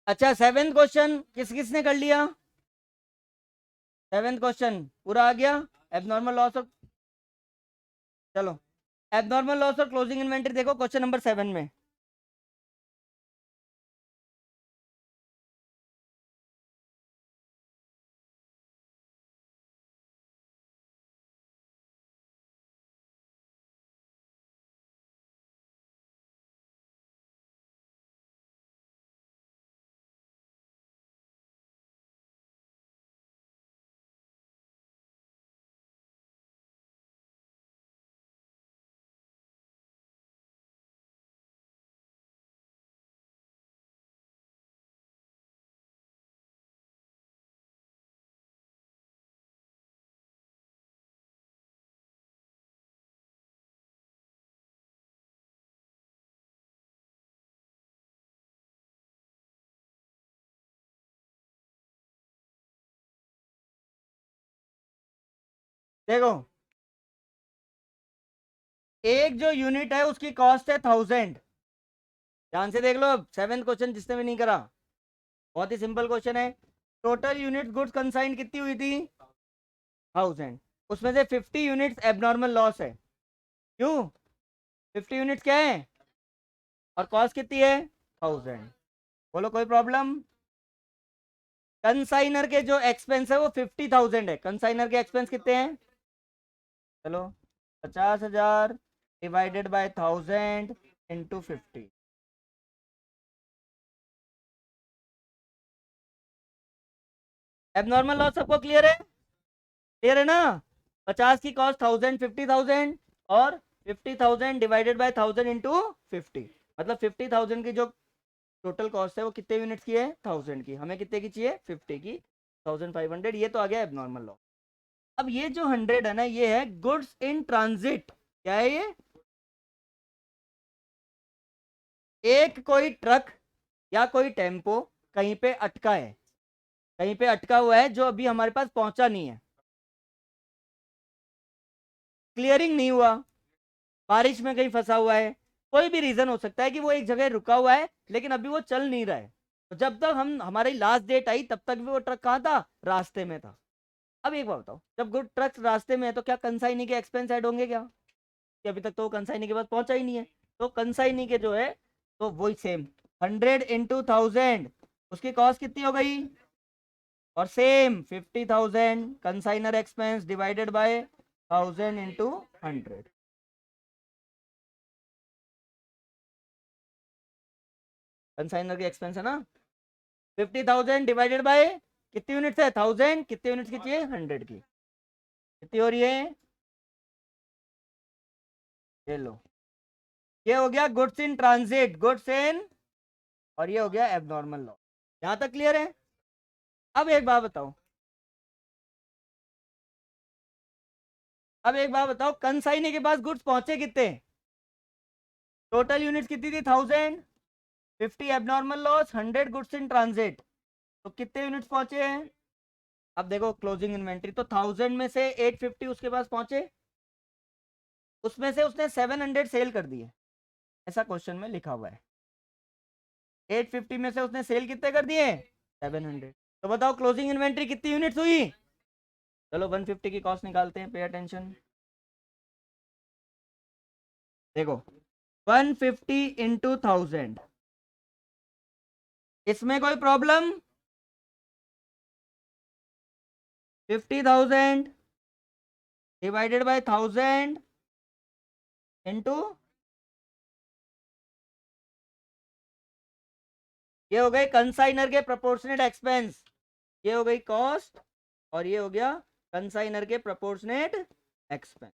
अच्छा सेवेंथ क्वेश्चन किस किसने कर लिया? सेवेंथ क्वेश्चन पूरा आ गया। एबनॉर्मल लॉस और, चलो एबनॉर्मल लॉस और क्लोजिंग इन्वेंटरी देखो क्वेश्चन नंबर 7 में। देखो एक जो यूनिट है उसकी कॉस्ट है 1000। ध्यान से देख लो, अब 7th क्वेश्चन जिसने भी नहीं करा, बहुत ही सिंपल क्वेश्चन है। टोटल यूनिट गुड्स कंसाइंड कितनी हुई थी? 1000। उसमें से 50 यूनिट्स एबनॉर्मल लॉस है। क्यों? 50 यूनिट्स क्या है और कॉस्ट कितनी है? 1000। बोलो कोई प्रॉब्लम? कंसाइनर के जो एक्सपेंस है वो 50,000 है। कंसाइनर के एक्सपेंस कितने हैं? चलो 50,000 divided by 1000 into 50। Abnormal loss सबको क्लियर है? क्लियर है ना? 50 की कॉस्ट 1000, 50,000 और 50,000 डिवाइडेड बाय 1000 इंटू 50, मतलब 50,000 की जो टोटल कॉस्ट है वो कितने यूनिट्स की है? 1000 की। हमें कितने की चाहिए? 50 की। 1500। ये तो आ गया एबनॉर्मल लॉस। अब ये जो 100 है ना, ये है गुड्स इन ट्रांजिट। क्या है ये? एक कोई ट्रक या कोई टेम्पो कहीं पे अटका है, कहीं पे अटका हुआ है जो अभी हमारे पास पहुंचा नहीं है, क्लियरिंग नहीं हुआ, बारिश में कहीं फंसा हुआ है, कोई भी रीजन हो सकता है कि वो एक जगह रुका हुआ है लेकिन अभी वो चल नहीं रहा है। तो जब तक हम हमारी लास्ट डेट आई तब तक भी वो ट्रक कहाँ था? रास्ते में था। अब एक बात बताओ, जब गुड ट्रक रास्ते में है तो क्या कंसाइनी के एक्सपेंस ऐड होंगे क्या? कि अभी तक तो वो कंसाइनी के पास पहुंचा ही नहीं है। तो कंसाइनी के जो है तो वही सेम 100 इंटू 1000, उसकी कॉस्ट कितनी हो गई? और same 50,000 consignor expense divided by 1000 into 100। Consignor के एक्सपेंस है ना, 50,000 डिवाइडेड बाय कितनी यूनिट्स है? 1000। कितनी यूनिट्स की चाहिए? 100 की। कितनी हो रही है? ये लो, ये हो गया goods in transit, goods in, और ये हो गया एबनॉर्मल लॉस। यहां तक क्लियर है? अब एक बात बताओ, अब एक बात बताओ, कंसाइनी के पास गुड्स पहुंचे कितने? टोटल यूनिट्स कितनी थी? 1000। 50 abnormal loss, 100 goods in transit, तो कितने यूनिट्स पहुंचे हैं? अब देखो क्लोजिंग इन्वेंट्री तो 1000 में से 850 उसके पास पहुंचे, उसमें से उसने 700 सेल कर दिए, ऐसा क्वेश्चन में लिखा हुआ है। 850 में से उसने सेल कितने कर दिए? 700। तो बताओ क्लोजिंग इन्वेंट्री कितनी यूनिट्स हुई? चलो 150 की कॉस्ट निकालते हैं, पे अटेंशन। देखो 150 इंटू 1000, इसमें कोई प्रॉब्लम? 50,000 डिवाइडेड बाय 1000 इंटू, ये हो गए कंसाइनर के प्रोपोर्शनेट एक्सपेंस, ये हो गई कॉस्ट, और ये हो गया कंसाइनर के प्रोपोर्शनेट एक्सपेंस।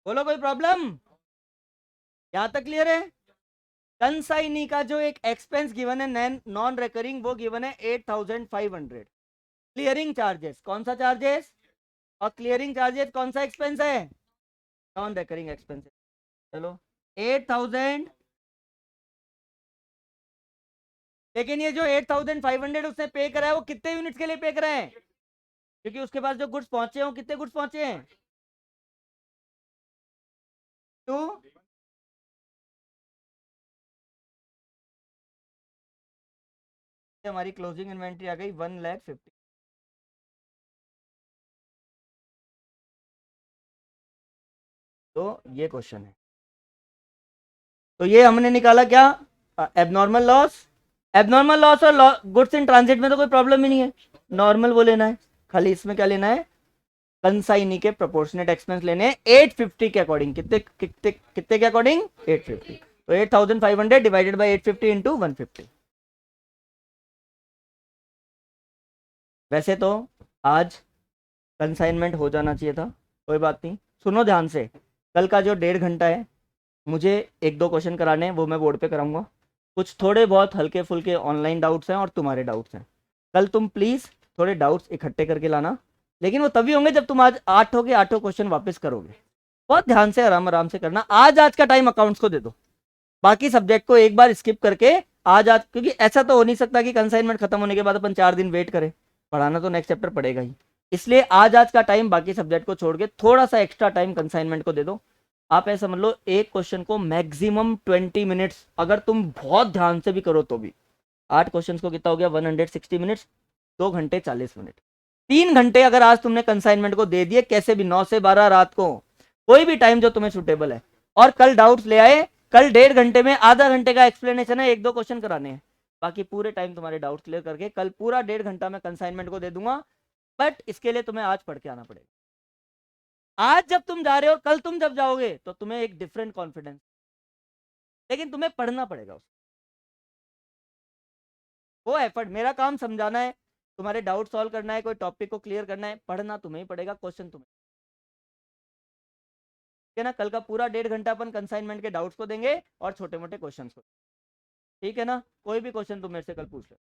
बोलो कोई प्रॉब्लम? यहां तक क्लियर है? कंसाइनी का जो एक एक्सपेंस गिवन है नॉन रिकरिंग, वो गिवन है 8,500। क्लियरिंग चार्जेस कौन सा चार्जेस? और क्लियरिंग चार्जेस कौन सा एक्सपेंस है? Non recurring expense. चलो 8,000, लेकिन ये जो 8,500 उसने पे करा है वो कितने यूनिट्स के लिए पे करा है? क्योंकि उसके पास जो गुड्स पहुंचे हैं वो कितने गुड्स पहुंचे हैं? 2। हमारी क्लोजिंग इन्वेंट्री आ गई 1,50,000। तो ये क्वेश्चन है, तो ये हमने निकाला क्या? Abnormal loss. एबनॉर्मल लॉस और गुड्स इन ट्रांजिट में तो कोई प्रॉब्लम ही नहीं है, नॉर्मल वो लेना है। खाली इसमें क्या लेना है? कंसाइनी के प्रोपोर्शनेट एक्सपेंस लेने हैं 850 के अकॉर्डिंग। कितने कितने कितने के अकॉर्डिंग? 850। तो 8,500 डिवाइडेड बाय 850 इंटू 150। वैसे तो आज कंसाइनमेंट हो जाना चाहिए था, कोई बात नहीं। सुनो ध्यान से, कल का जो 1.5 घंटा है मुझे 1-2 क्वेश्चन कराने हैं, वो मैं बोर्ड पे कराऊंगा। कुछ थोड़े बहुत हल्के फुल्के ऑनलाइन डाउट्स हैं और तुम्हारे डाउट्स हैं। कल तुम प्लीज़ थोड़े डाउट्स इकट्ठे करके लाना, लेकिन वो तभी होंगे जब तुम आज 8 के 8 क्वेश्चन वापस करोगे। बहुत ध्यान से आराम आराम से करना। आज का टाइम अकाउंट्स को दे दो, बाकी सब्जेक्ट को एक बार स्किप करके आज क्योंकि ऐसा तो हो नहीं सकता कि कंसाइनमेंट खत्म होने के बाद अपन 4 दिन वेट करें, पढ़ाना तो नेक्स्ट चैप्टर पड़ेगा ही। इसलिए आज का टाइम बाकी सब्जेक्ट को छोड़ के थोड़ा सा एक्स्ट्रा टाइम कंसाइनमेंट को दे दो। आप ऐसा समझ लो एक क्वेश्चन को मैक्सिमम 20 मिनट्स, अगर तुम बहुत ध्यान से भी करो तो भी। 8 क्वेश्चन को कितना हो गया, 160 मिनट्स, 2 घंटे 40 मिनट। 3 घंटे अगर आज तुमने कंसाइनमेंट को दे दिए कैसे भी, 9 से 12 रात को, कोई भी टाइम जो तुम्हें सुटेबल है, और कल डाउट्स ले आए, कल 1.5 घंटे में आधा घंटे का एक्सप्लेनेशन है, 1-2 क्वेश्चन कराने हैं, बाकी पूरे टाइम तुम्हारे डाउट क्लियर करके कल पूरा 1.5 घंटा मैं कंसाइनमेंट को दे दूंगा। बट इसके लिए तुम्हें आज पढ़ के आना पड़ेगा। आज जब तुम जा रहे हो, कल तुम जब जाओगे तो तुम्हें एक डिफरेंट कॉन्फिडेंस, लेकिन तुम्हें पढ़ना पड़ेगा उसको। वो एफर्ट, मेरा काम समझाना है, तुम्हारे डाउट सॉल्व करना है, कोई टॉपिक को क्लियर करना है, पढ़ना तुम्हें ही पड़ेगा, क्वेश्चन तुम्हें। ठीक है ना, कल का पूरा 1.5 घंटा अपन कंसाइनमेंट के डाउट्स को देंगे और छोटे मोटे क्वेश्चन को। ठीक है ना, कोई भी क्वेश्चन तुम मेरे से कल पूछ लो।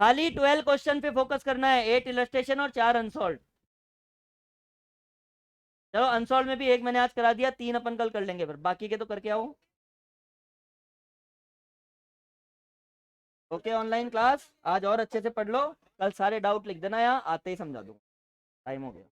खाली 12 क्वेश्चन पे फोकस करना है, 8 इलस्ट्रेशन और 4 अनसॉल्व। चलो अनसॉल्व में भी एक मैंने आज करा दिया, 3 अपन कल कर लेंगे, फिर बाकी के तो करके आओ। ओके, ऑनलाइन क्लास आज और अच्छे से पढ़ लो, कल सारे डाउट लिख देना, यहाँ आते ही समझा दूंगा। टाइम हो गया।